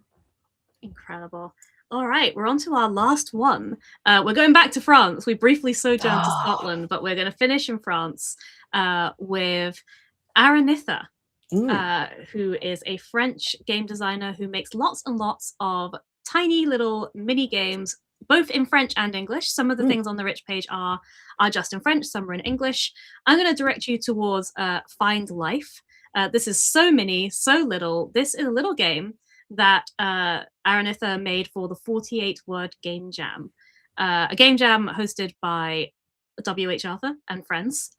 Incredible. All right, we're on to our last one. We're going back to France. We briefly sojourned to Scotland, but we're going to finish in France with Ara Maz, who is a French game designer who makes lots and lots of tiny little mini games both in French and English. Some of the things on the rich page are just in French, some are in English. I'm going to direct you towards Find Life. This is so mini, so little. This is a little game that Aranitha made for the 48-word game jam. A game jam hosted by W.H. Arthur and friends,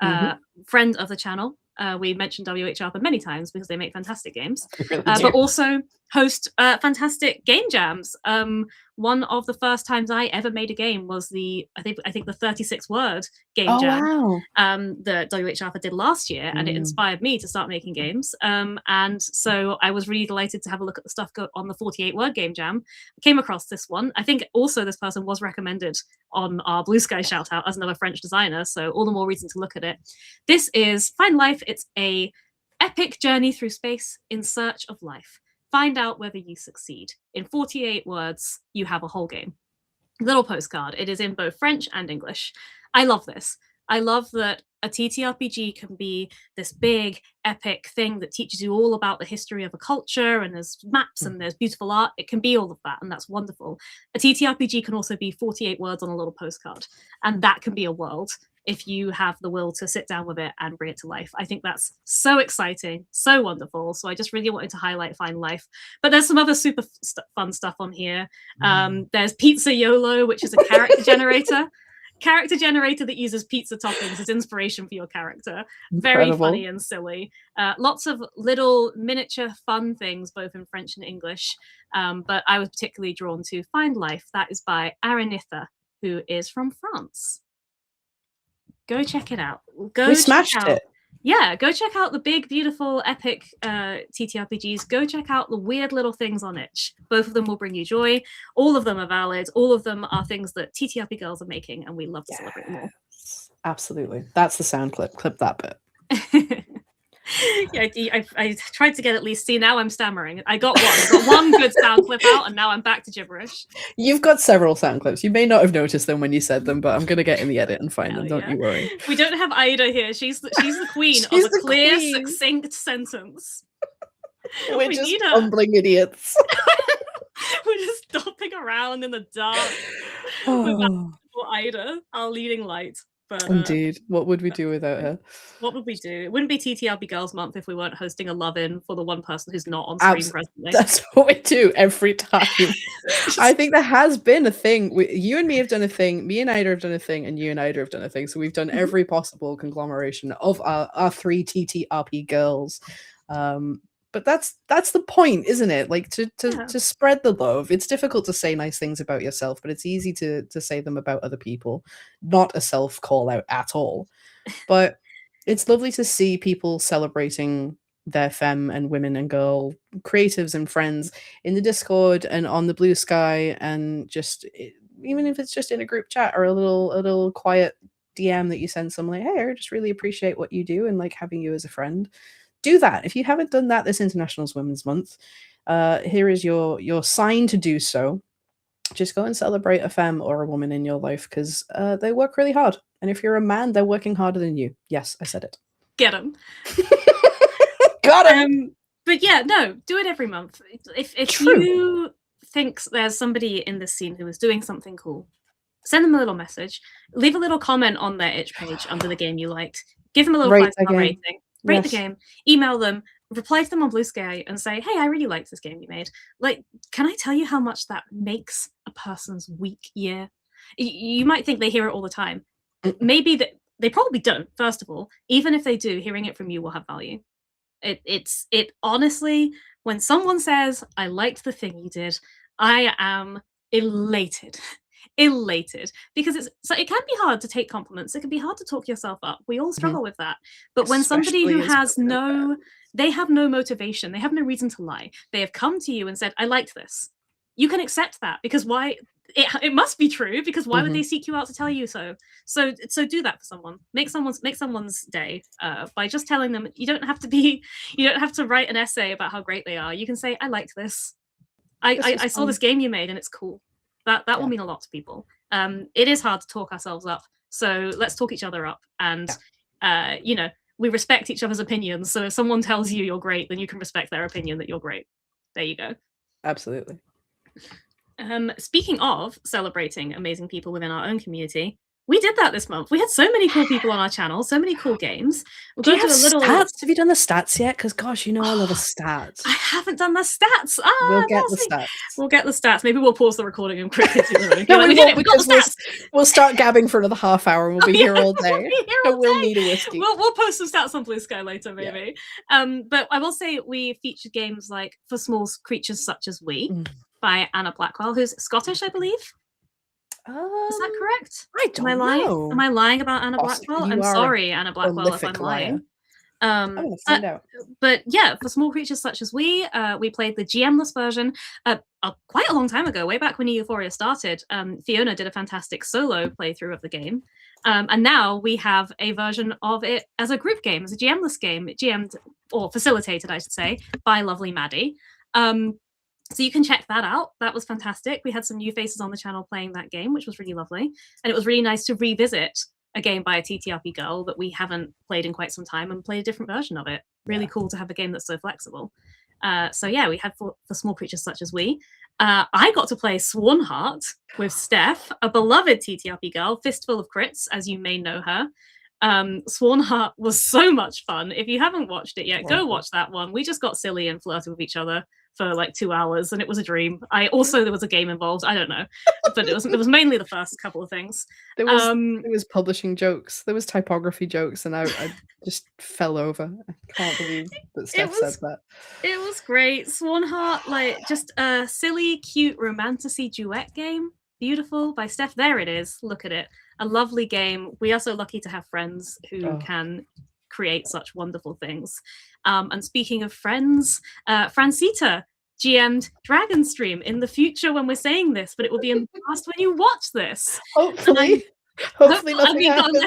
friend of the channel. We mentioned W.H. Arthur many times because they make fantastic games, Really but also host fantastic game jams. One of the first times I ever made a game was I think the 36-word game jam that W.H. Arthur did last year, and it inspired me to start making games. And so I was really delighted to have a look at the stuff on the 48-word game jam. I came across this one. I think also this person was recommended on our Blue Sky shout out as another French designer, so all the more reason to look at it. This is Find Life. It's a epic journey through space in search of life. Find out whether you succeed. In 48 words, you have a whole game. Little postcard. It is in both French and English. I love this. I love that a TTRPG can be this big, epic thing that teaches you all about the history of a culture, and there's maps and there's beautiful art. It can be all of that, and that's wonderful. A TTRPG can also be 48 words on a little postcard, and that can be a world if you have the will to sit down with it and bring it to life. I think that's so exciting, so wonderful. So I just really wanted to highlight Find Life. But there's some other super fun stuff on here. There's Pizza YOLO, which is a character generator. Character generator that uses pizza toppings as inspiration for your character. Very funny and silly. Lots of little miniature fun things, both in French and English. But I was particularly drawn to Find Life. That is by Aranitha, who is from France. Go check it out. We smashed it. Yeah, go check out the big, beautiful, epic TTRPGs. Go check out the weird little things on itch. Both of them will bring you joy. All of them are valid. All of them are things that TTRP girls are making, and we love to celebrate them all. Absolutely. That's the sound clip. Clip that bit. Yeah, I tried to get at least. See, now I'm stammering. I got one good sound clip out, and now I'm back to gibberish. You've got several sound clips. You may not have noticed them when you said them, but I'm going to get in the edit and find them. Don't you worry. We don't have Aida here. She's the queen of a clear, succinct sentence. We're just fumbling idiots. We're just stomping around in the dark without Aida, our leading light. But, indeed. What would we do without her? What would we do? It wouldn't be TTRP Girls Month if we weren't hosting a love-in for the one person who's not on screen presently. That's what we do every time. I think there has been a thing. You and me have done a thing. Me and Aida have done a thing, and you and Aida have done a thing. So we've done every possible conglomeration of our three TTRP girls. But that's the point, isn't it? Like to spread the love. It's difficult to say nice things about yourself, but it's easy to say them about other people. Not a self call out at all. But it's lovely to see people celebrating their femme and women and girl creatives and friends in the Discord and on the Blue Sky, and just even if it's just in a group chat or a little quiet DM that you send someone like, hey, I just really appreciate what you do and like having you as a friend. Do that. If you haven't done that this International Women's Month, here is your sign to do so. Just go and celebrate a femme or a woman in your life, because they work really hard. And if you're a man, they're working harder than you. Yes, I said it. Get them. Got him. But yeah, no, do it every month. If you think there's somebody in this scene who is doing something cool, send them a little message. Leave a little comment on their itch page under the game you liked. Give them a little 5-star rating. Rate the game, email them, reply to them on Blue Sky and say, hey, I really liked this game you made. Like, can I tell you how much that makes a person's week, year? You might think they hear it all the time. Maybe they probably don't, first of all. Even if they do, hearing it from you will have value. It honestly, when someone says, I liked the thing you did, I am elated. Because it can be hard to take compliments. It can be hard to talk yourself up. We all struggle with that. But when somebody who has they have no motivation, they have no reason to lie. They have come to you and said, I liked this. You can accept that, because why? It must be true, because why would they seek you out to tell you so? So do that for someone. Make someone's day by just telling them. You don't have to write an essay about how great they are. You can say, I liked this. I saw this game you made and it's cool. That will mean a lot to people. It is hard to talk ourselves up, so let's talk each other up. And we respect each other's opinions. So if someone tells you you're great, then you can respect their opinion that you're great. There you go. Absolutely. Speaking of celebrating amazing people within our own community, we did that this month. We had so many cool people on our channel, so many cool games. Do you have stats? Have you done the stats yet? Because gosh, you know I love a stat. I haven't done the stats. We'll get the stats. We'll get the stats. Maybe we'll pause the recording and quickly do the No, we won't, because we'll start gabbing for another half hour and we'll be here all day. We'll need a whiskey. We'll post some stats on Blue Sky later, maybe. Yeah. But I will say we featured games like For Small Creatures Such as We by Anna Blackwell, who's Scottish, I believe. Is that correct? I don't know. Am I lying about Anna Blackwell? I'm sorry, Anna Blackwell, if I'm lying. I'm gonna find out. But yeah, For Small Creatures Such as We played the GM-less version quite a long time ago, way back when Euphoria started. Fiona did a fantastic solo playthrough of the game. And now we have a version of it as a group game, as a GM-less game, GM'd, or facilitated, I should say, by lovely Maddy. So you can check that out. That was fantastic. We had some new faces on the channel playing that game, which was really lovely. And it was really nice to revisit a game by a TTRP girl that we haven't played in quite some time and play a different version of it. Really cool to have a game that's so flexible. So yeah, we had for Small Creatures Such as We. I got to play Swanheart with Steph, a beloved TTRP girl, Fistful of Crits, as you may know her. Swanheart was so much fun. If you haven't watched it yet, go watch that one. We just got silly and flirted with each other for like 2 hours, and it was a dream. There was a game involved. I don't know, but it was mainly the first couple of things. There was publishing jokes. There was typography jokes, and I just fell over. I can't believe that Steph said that. It was great. Swanheart, like just a silly, cute, romantic-y duet game. Beautiful by Steph. There it is. Look at it. A lovely game. We are so lucky to have friends who can create such wonderful things. And speaking of friends, Francita GM'd Dragon Stream in the future when we're saying this, but it will be in the past when you watch this. Hopefully. Hopefully nothing happens.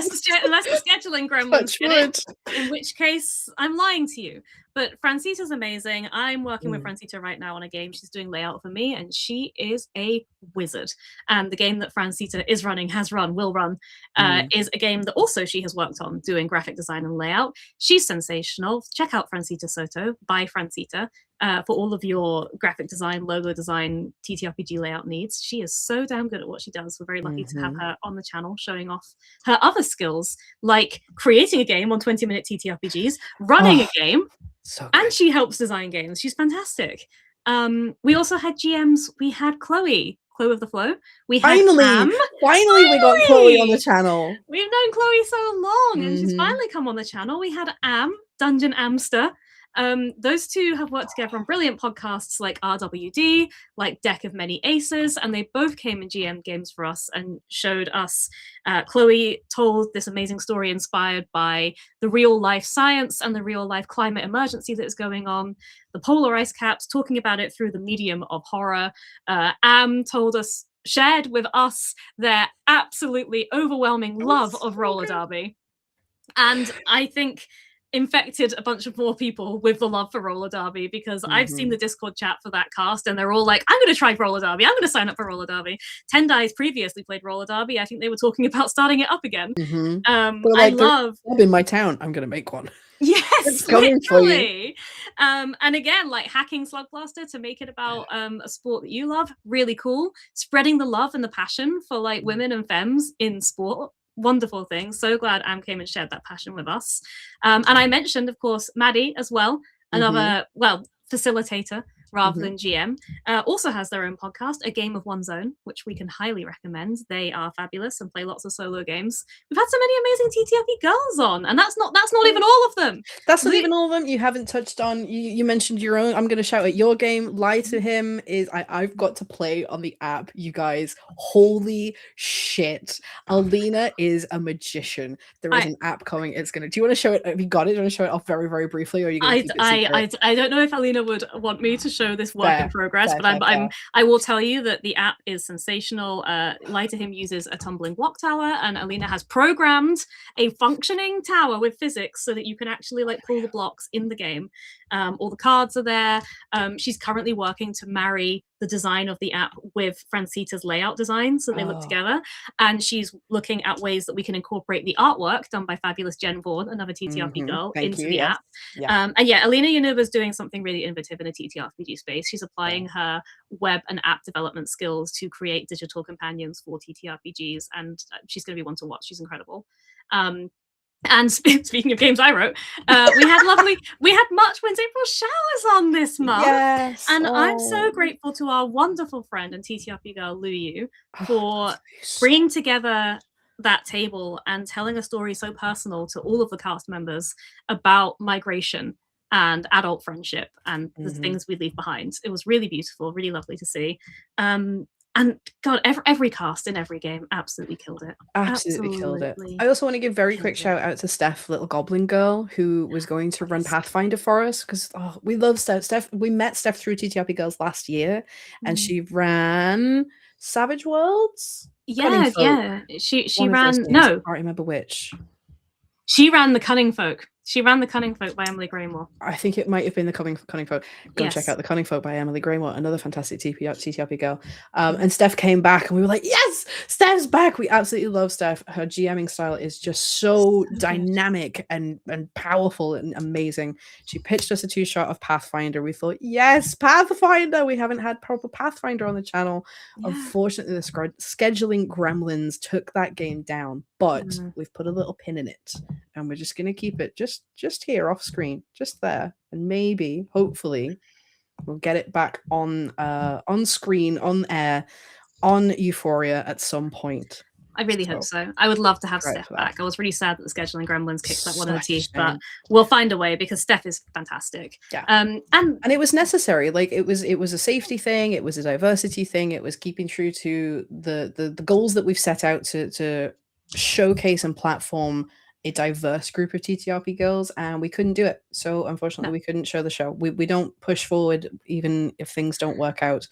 Unless the scheduling gremlins get it, in which case I'm lying to you. But Francita's amazing. I'm working with Francita right now on a game. She's doing layout for me, and she is a wizard. And the game that Francita is running, will run, is a game that also she has worked on doing graphic design and layout. She's sensational. Check out Francita Soto by Francita for all of your graphic design, logo design, TTRPG layout needs. She is so damn good at what she does. We're very lucky to have her on the channel showing off her other skills, like creating a game on 20-minute TTRPGs, running a game, and she helps design games. She's fantastic. We also had GMs. We had Chloe of the Flow. We had finally we got Chloe on the channel. We've known Chloe so long, and she's finally come on the channel. We had Dungeon Amster. Those two have worked together on brilliant podcasts like RWD, like Deck of Many Aces, and they both came in GM games for us and showed us. Chloe told this amazing story inspired by the real life science and the real life climate emergency that is going on, the polar ice caps, talking about it through the medium of horror. Shared with us their absolutely overwhelming love of roller derby. And I think infected a bunch of more people with the love for roller derby, because I've seen the Discord chat for that cast and they're all like, I'm going to try roller derby, I'm going to sign up for roller derby. Tendai's previously played roller derby. I think they were talking about starting it up again. I love in my town, I'm going to make one. Yes, literally. And again, like hacking Slug Blaster to make it about a sport that you love, really cool. Spreading the love and the passion for like women and femmes in sport. Wonderful thing. So glad Am came and shared that passion with us. And I mentioned, of course, Maddy as well, another, facilitator rather than GM, also has their own podcast, A Game of One's Own, which we can highly recommend. They are fabulous and play lots of solo games. We've had so many amazing TTRP girls on, and that's not even all of them. That's not even all of them. You haven't touched on, you mentioned your own. I'm going to shout at your game. Lie to Him is, I've got to play on the app, you guys. Holy shit. Aleena is a magician. There is an app coming. It's going to, do you want to show it? Have you got it? Do you want to show it off very, very briefly? Or are you going to keep it secret? I don't know if Aleena would want me to show this work in progress, but I will tell you that the app is sensational. Lie to Him uses a tumbling block tower, and Aleena has programmed a functioning tower with physics so that you can actually like pull the blocks in the game. All the cards are there. She's currently working to marry the design of the app with Francita's layout design, so they look together. And she's looking at ways that we can incorporate the artwork done by fabulous Jen Vaughn, another TTRP girl, into the app. And yeah, Aleena Yunuba is doing something really innovative in the TTRPG space. She's applying her web and app development skills to create digital companions for TTRPGs, and she's going to be one to watch. She's incredible. And speaking of games I wrote, we had March, Winds, April showers on this month. And I'm so grateful to our wonderful friend and TTRP girl, Linou, for bringing together that table and telling a story so personal to all of the cast members about migration and adult friendship and the things we leave behind. It was really beautiful, really lovely to see. And God, every cast in every game absolutely killed it. Absolutely killed it. I also want to give very quick shout out to Steph, little goblin girl, who was going to run Pathfinder for us, because we love Steph. We met Steph through TTRP Girls last year, and she ran Savage Worlds. Yeah. She ran no. I can't remember which. She ran the Cunning Folk. She ran The Cunning Folk by Emily Graymore. I think it might have been The Cunning Folk. Go and check out The Cunning Folk by Emily Graymore, another fantastic TTRP girl. And Steph came back and we were like, yes, Steph's back. We absolutely love Steph. Her GMing style is just so dynamic and powerful and amazing. She pitched us a 2-shot of Pathfinder. We thought, yes, Pathfinder. We haven't had proper Pathfinder on the channel. Unfortunately, the scheduling gremlins took that game down, but we've put a little pin in it. And we're just going to keep it just here off screen, just there. And maybe, hopefully, we'll get it back on screen, on air, on Euphoria at some point. I really hope so. I would love to have Steph back. I was really sad that the scheduling gremlins kicked that one in the teeth, but we'll find a way because Steph is fantastic. Yeah. And it was necessary. Like it was a safety thing. It was a diversity thing. It was keeping true to the goals that we've set out to showcase and platform a diverse group of TTRP girls, and we couldn't do it. So unfortunately, we couldn't show the show. We don't push forward even if things don't work out.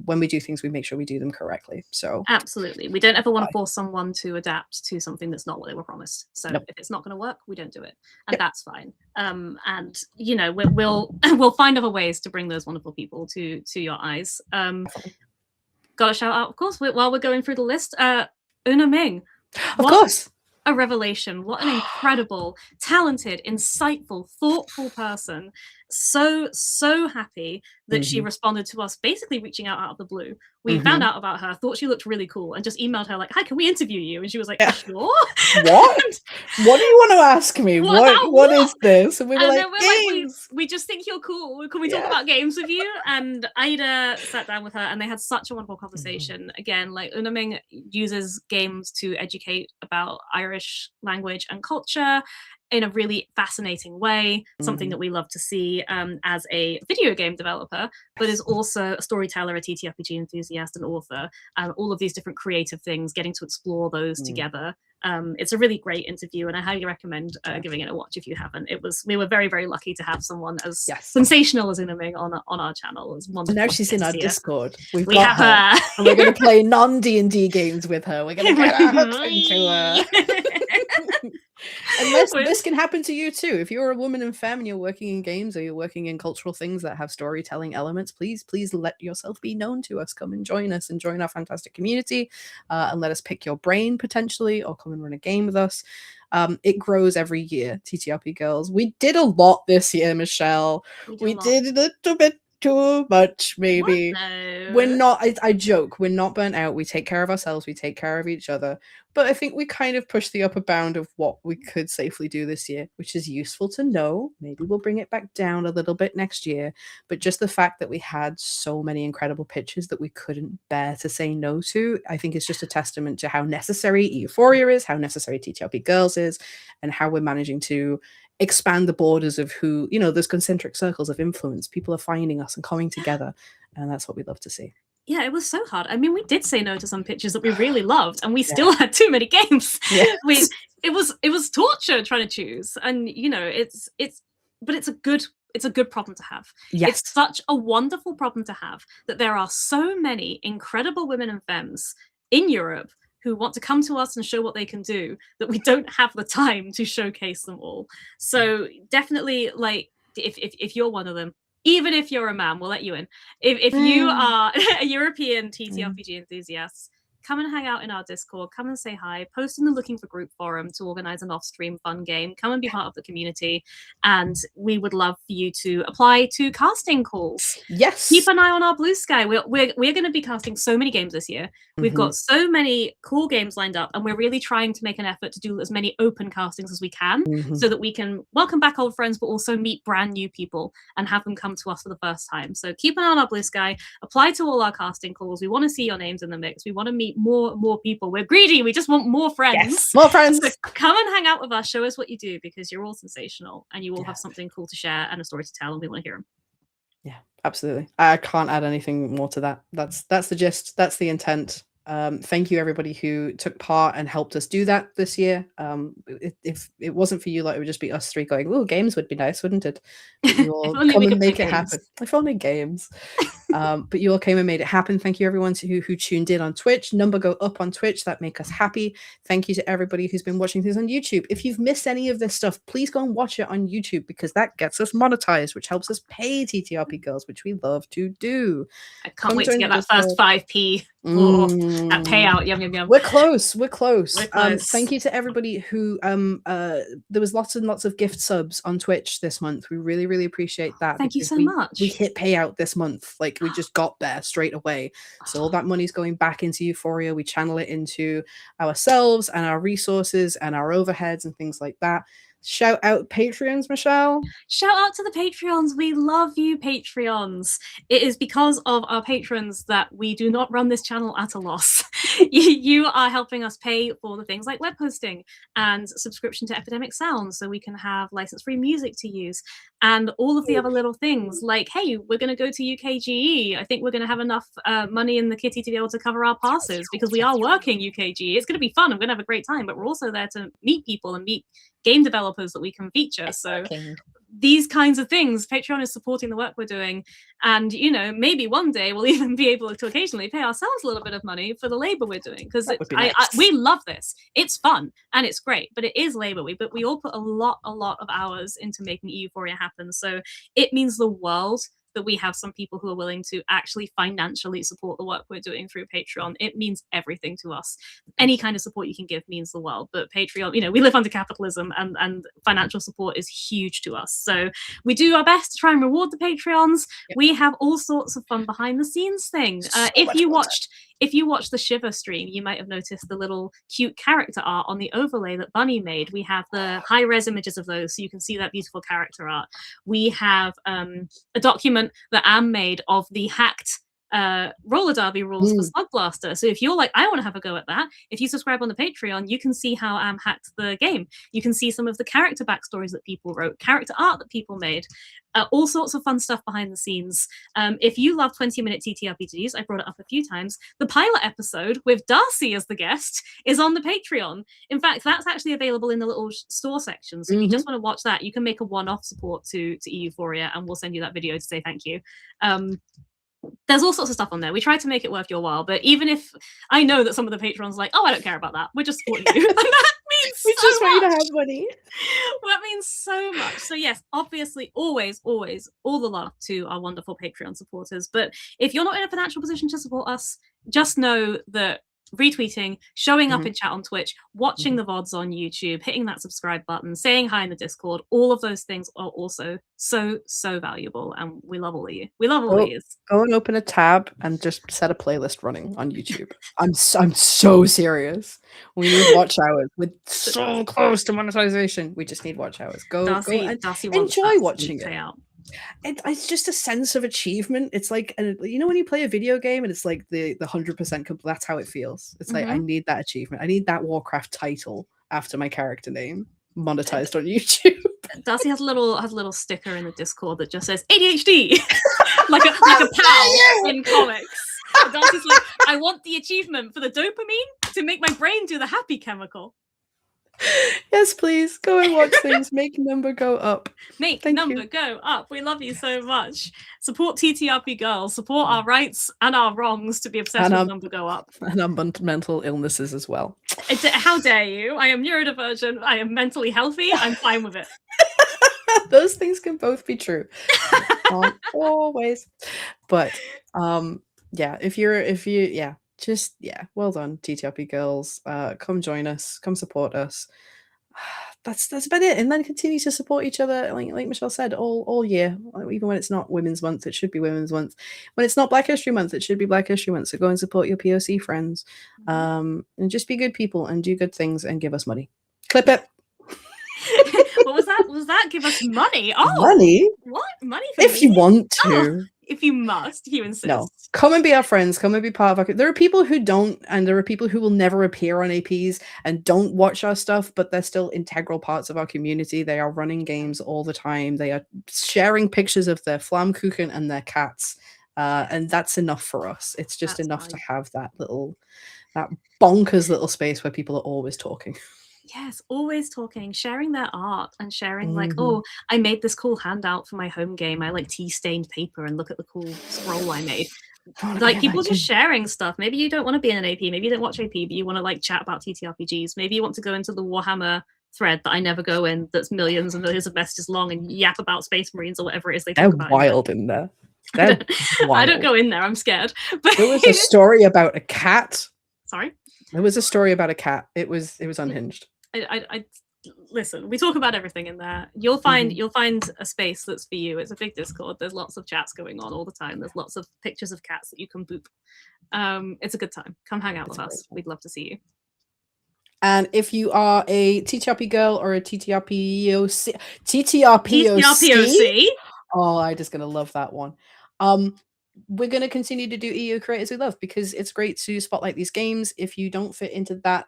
When we do things, we make sure we do them correctly. So absolutely, we don't ever want to force someone to adapt to something that's not what they were promised. So if it's not going to work, we don't do it, and that's fine. And you know, we'll find other ways to bring those wonderful people to your eyes. Got a shout out, of course, while we're going through the list. Úna-Minh, of course. A revelation. What an incredible, talented, insightful, thoughtful person. So happy that she responded to us, basically reaching out of the blue. We found out about her, thought she looked really cool, and just emailed her like, hi, can we interview you? And she was like, sure. What do you want to ask me? What is this? And we were like, we just think you're cool. Can we talk about games with you? And Aida sat down with her and they had such a wonderful conversation. Again, like Úna-Minh uses games to educate about Irish language and culture in a really fascinating way, something that we love to see as a video game developer, but is also a storyteller, a TTRPG enthusiast, and author, all of these different creative things, getting to explore those together. It's a really great interview, and I highly recommend giving it a watch if you haven't. We were very, very lucky to have someone as sensational as Úna-Minh on our channel. It's wonderful. Now she's in our Discord. We got her. And we're going to play non-D&D games with her. We're going to get her hooked into her. And this can happen to you too. If you're a woman in femme and you're working in games or you're working in cultural things that have storytelling elements, please let yourself be known to us. Come and join us and join our fantastic community, and let us pick your brain potentially, or come and run a game with us. It grows every year. TTRP girls, we did a lot this year, Michelle. We did a little bit too much, maybe. We're not, I joke, we're not burnt out. We take care of ourselves, we take care of each other, but I think we kind of pushed the upper bound of what we could safely do this year, which is useful to know. Maybe we'll bring it back down a little bit next year, but just the fact that we had so many incredible pitches that we couldn't bear to say no to, I think it's just a testament to how necessary Euphoria is, how necessary TTRP Girls is, and how we're managing to expand the borders of who, those concentric circles of influence. People are finding us and coming together, and that's what we love to see. Yeah, it was so hard. I mean, we did say no to some pitches that we really loved, and we still had too many games. Yes. It was torture trying to choose, and but it's a good problem to have. Yes. It's such a wonderful problem to have that there are so many incredible women and femmes in Europe who want to come to us and show what they can do, that we don't have the time to showcase them all. So definitely, like, if you're one of them, even if you're a man, we'll let you in. If you are a European TTRPG enthusiast, come and hang out in our Discord. Come and say hi. Post in the Looking for Group forum to organize an off-stream fun game. Come and be part of the community. And we would love for you to apply to casting calls. Yes. Keep an eye on our Blue Sky. We're going to be casting so many games this year. We've got so many cool games lined up, and we're really trying to make an effort to do as many open castings as we can so that we can welcome back old friends, but also meet brand new people and have them come to us for the first time. So keep an eye on our Blue Sky. Apply to all our casting calls. We want to see your names in the mix. We want to meet more people. We're greedy. We just want more friends. Yes, more friends. So come and hang out with us. Show us what you do, because you're all sensational and you all have something cool to share and a story to tell, and we want to hear them. Yeah, absolutely. I can't add anything more to that. That's the gist. That's the intent. Thank you everybody who took part and helped us do that this year. If it wasn't for you, like, it would just be us three going, "Oh, games would be nice, wouldn't it?" But you all come and make it happen. If only games. But you all came and made it happen. Thank you everyone who tuned in on Twitch. Number go up on Twitch. That make us happy. Thank you to everybody who's been watching things on YouTube. If you've missed any of this stuff, please go and watch it on YouTube, because that gets us monetized, which helps us pay TTRP girls, which we love to do. I can't wait to get that first 5p. That payout. Yum yum yum. We're close. Thank you to everybody who there was lots and lots of gift subs on Twitch this month. We really appreciate that. Thank you so much. We hit payout this month. Like, we just got there straight away. So all that money's going back into Euphoria. We channel it into ourselves and our resources and our overheads and things like that. Shout out Patreons, Michelle. Shout out to the Patreons. We love you, Patreons. It is because of our patrons that we do not run this channel at a loss. You are helping us pay for the things like web hosting and subscription to Epidemic Sound, so we can have license-free music to use, and all of the other little things like, hey, we're going to go to UKGE. I think we're going to have enough money in the kitty to be able to cover our passes, because we are working UKGE. It's going to be fun. I'm going to have a great time, but we're also there to meet people and meet game developers that we can feature. So these kinds of things, Patreon is supporting the work we're doing, and maybe one day we'll even be able to occasionally pay ourselves a little bit of money for the labor we're doing, because nice. We love this. It's fun and it's great, but it is labor. But we all put a lot of hours into making Euphoria happen, so it means the world that we have some people who are willing to actually financially support the work we're doing through Patreon. It means everything to us. Any kind of support you can give means the world. But Patreon, we live under capitalism, and financial support is huge to us. So we do our best to try and reward the Patreons. Yep. We have all sorts of fun behind the scenes things. If you watched the Shiver stream, you might have noticed the little cute character art on the overlay that Bunny made. We have the high-res images of those, so you can see that beautiful character art. We have a document that Am made of the hacked roller derby rules for Slug Blaster. So if you're like, I want to have a go at that, if you subscribe on the Patreon, you can see how Am hacked the game. You can see some of the character backstories that people wrote, character art that people made, all sorts of fun stuff behind the scenes. If you love 20-minute TTRPGs, I brought it up a few times, the pilot episode with Darcy as the guest is on the Patreon. In fact, that's actually available in the little store section. So if you just want to watch that, you can make a one-off support to Euphoria, and we'll send you that video to say thank you. There's all sorts of stuff on there. We try to make it worth your while, but even if I know that some of the patrons are like, oh, I don't care about that, we're just supporting you. And that means we just want you to have money. That means so much. So yes, obviously, always all the love to our wonderful Patreon supporters. But if you're not in a financial position to support us, just know that retweeting, showing up in chat on Twitch, watching the VODs on YouTube, hitting that subscribe button, saying hi in the Discord, all of those things are also so valuable, and we love all of you. We love all of you. Go and open a tab and just set a playlist running on YouTube. I'm so serious. We need watch hours. We're so close to monetization. We just need watch hours. Darcy and enjoy watching it. It's just a sense of achievement. It's like, when you play a video game and it's like the 100% that's how it feels. It's like, I need that achievement. I need that Warcraft title after my character name monetized on YouTube. Darcy has a little sticker in the Discord that just says ADHD, like a pal in comics. And Darcy's like, I want the achievement for the dopamine to make my brain do the happy chemical. Yes, please go and watch things. Make number go up. Thank you. Go up. We love you so much. Support TTRP girls. Support our rights and our wrongs to be obsessed with number go up. And our mental illnesses as well. How dare you? I am neurodivergent. I am mentally healthy. I'm fine with it. Those things can both be true. Not always. But yeah, well done, TTRP girls. Come join us, come support us. That's about it. And then continue to support each other, like Michelle said, all year. Even when it's not Women's Month, it should be Women's Month. When it's not Black History Month, it should be Black History Month. So go and support your POC friends. And just be good people and do good things and give us money. Clip it. What was that? Was that give us money? Oh, money? What? Money for if me? you want to. Oh, if you must, you insist. No, come and be our friends. Come and be part of our. There are people who don't, and there are people who will never appear on APs and don't watch our stuff, but they're still integral parts of our community. They are running games all the time. They are sharing pictures of their Flammkuchen and their cats, and that's enough for us. It's just enough to have that bonkers little space where people are always talking. Yes, always talking, sharing their art and sharing like, oh, I made this cool handout for my home game. I like tea-stained paper and look at the cool scroll I made. Like people just sharing stuff. Maybe you don't want to be in an AP, maybe you don't watch AP, but you want to like chat about TTRPGs. Maybe you want to go into the Warhammer thread that I never go in, that's millions and millions of messages long, and yap about Space Marines or whatever it is they talk about. They're wild in there. I don't go in there, I'm scared. But there was a story about a cat. Sorry? There was a story about a cat. It was unhinged. I listen, we talk about everything in there. You'll find a space that's for you. It's a big Discord. There's lots of chats going on all the time. There's lots of pictures of cats that you can boop. It's a good time. Come hang out with us. We'd love to see you. And if you are a TTRP girl or a TTRPOC, oh, I'm just gonna love that one. We're going to continue to do EU Creators We Love because it's great to spotlight these games. If you don't fit into that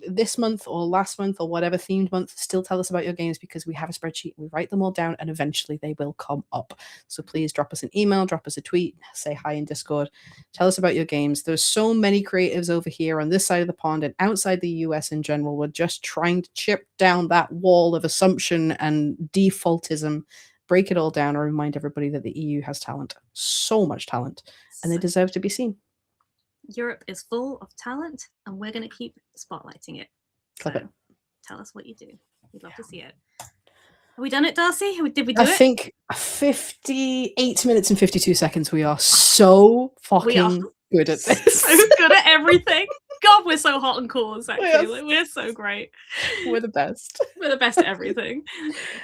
this month or last month or whatever themed month, still tell us about your games because we have a spreadsheet. We write them all down and eventually they will come up. So please drop us an email, drop us a tweet, say hi in Discord, tell us about your games. There's so many creatives over here on this side of the pond and outside the US in general. We're just trying to chip down that wall of assumption and defaultism, break it all down, and remind everybody that the EU has talent, so much talent, and they deserve to be seen. Europe is full of talent, and we're going to keep spotlighting it. So tell us what you do. We'd love to see it. Have we done it, Darcy? Did we do it? I think 58 minutes and 52 seconds. We are so fucking good at this. So good at everything. God, we're so hot and cool, actually. Like, we're so great. We're the best. We're the best at everything.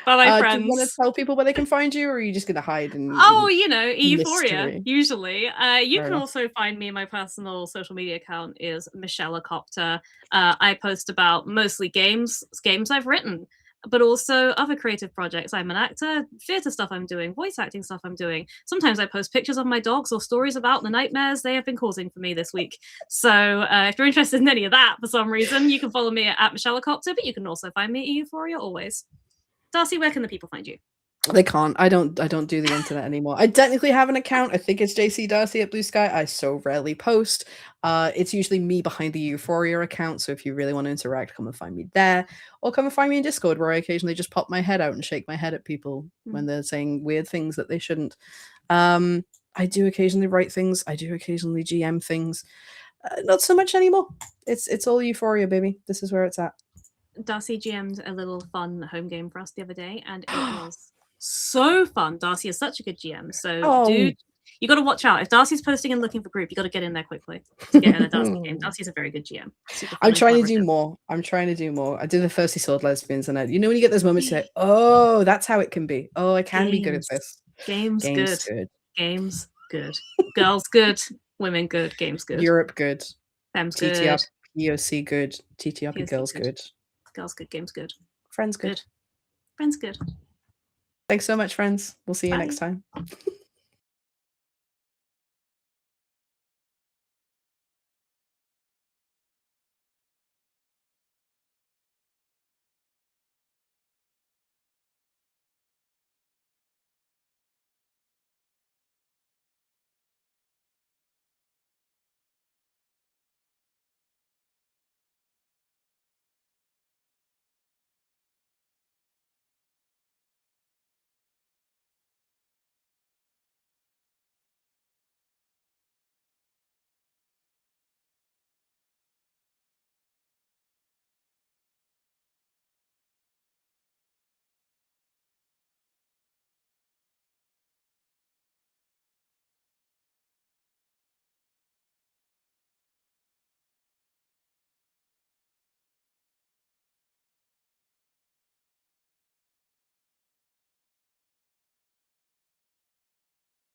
Bye-bye, friends. Do you want to tell people where they can find you, or are you just going to hide and Euphoria, usually. You can also find me. My personal social media account is MichelleCopter. I post about mostly games I've written, but also other creative projects. I'm an actor, theatre stuff I'm doing, voice acting stuff I'm doing. Sometimes I post pictures of my dogs or stories about the nightmares they have been causing for me this week. So if you're interested in any of that for some reason, you can follow me at MichelleCopter, but you can also find me at Euphoria always. Darcy, where can the people find you? They can't. I don't do the internet anymore. I technically have an account. I think it's JC Darcy at Blue Sky. I so rarely post. It's usually me behind the Euphoria account. So if you really want to interact, come and find me there, or come and find me in Discord, where I occasionally just pop my head out and shake my head at people when they're saying weird things that they shouldn't. I do occasionally write things. I do occasionally GM things. Not so much anymore. It's all Euphoria, baby. This is where it's at. Darcy GM'd a little fun home game for us the other day, and it was so fun. Darcy is such a good GM. So, dude, you got to watch out. If Darcy's posting and looking for group, you got to get in there quickly to get in a Darcy game. Darcy's a very good GM. I'm trying to do more. I did the Thirsty Sword Lesbians, and when you get those moments, you say, "Oh, that's how it can be. Oh, I can be good at this." Games good. Games good. Girls good. Women good. Games good. Europe good. Femmes good. TTRPOC good. TTRP girls good. Girls good. Games good. Friends good. Friends good. Thanks so much, friends. We'll see you next time.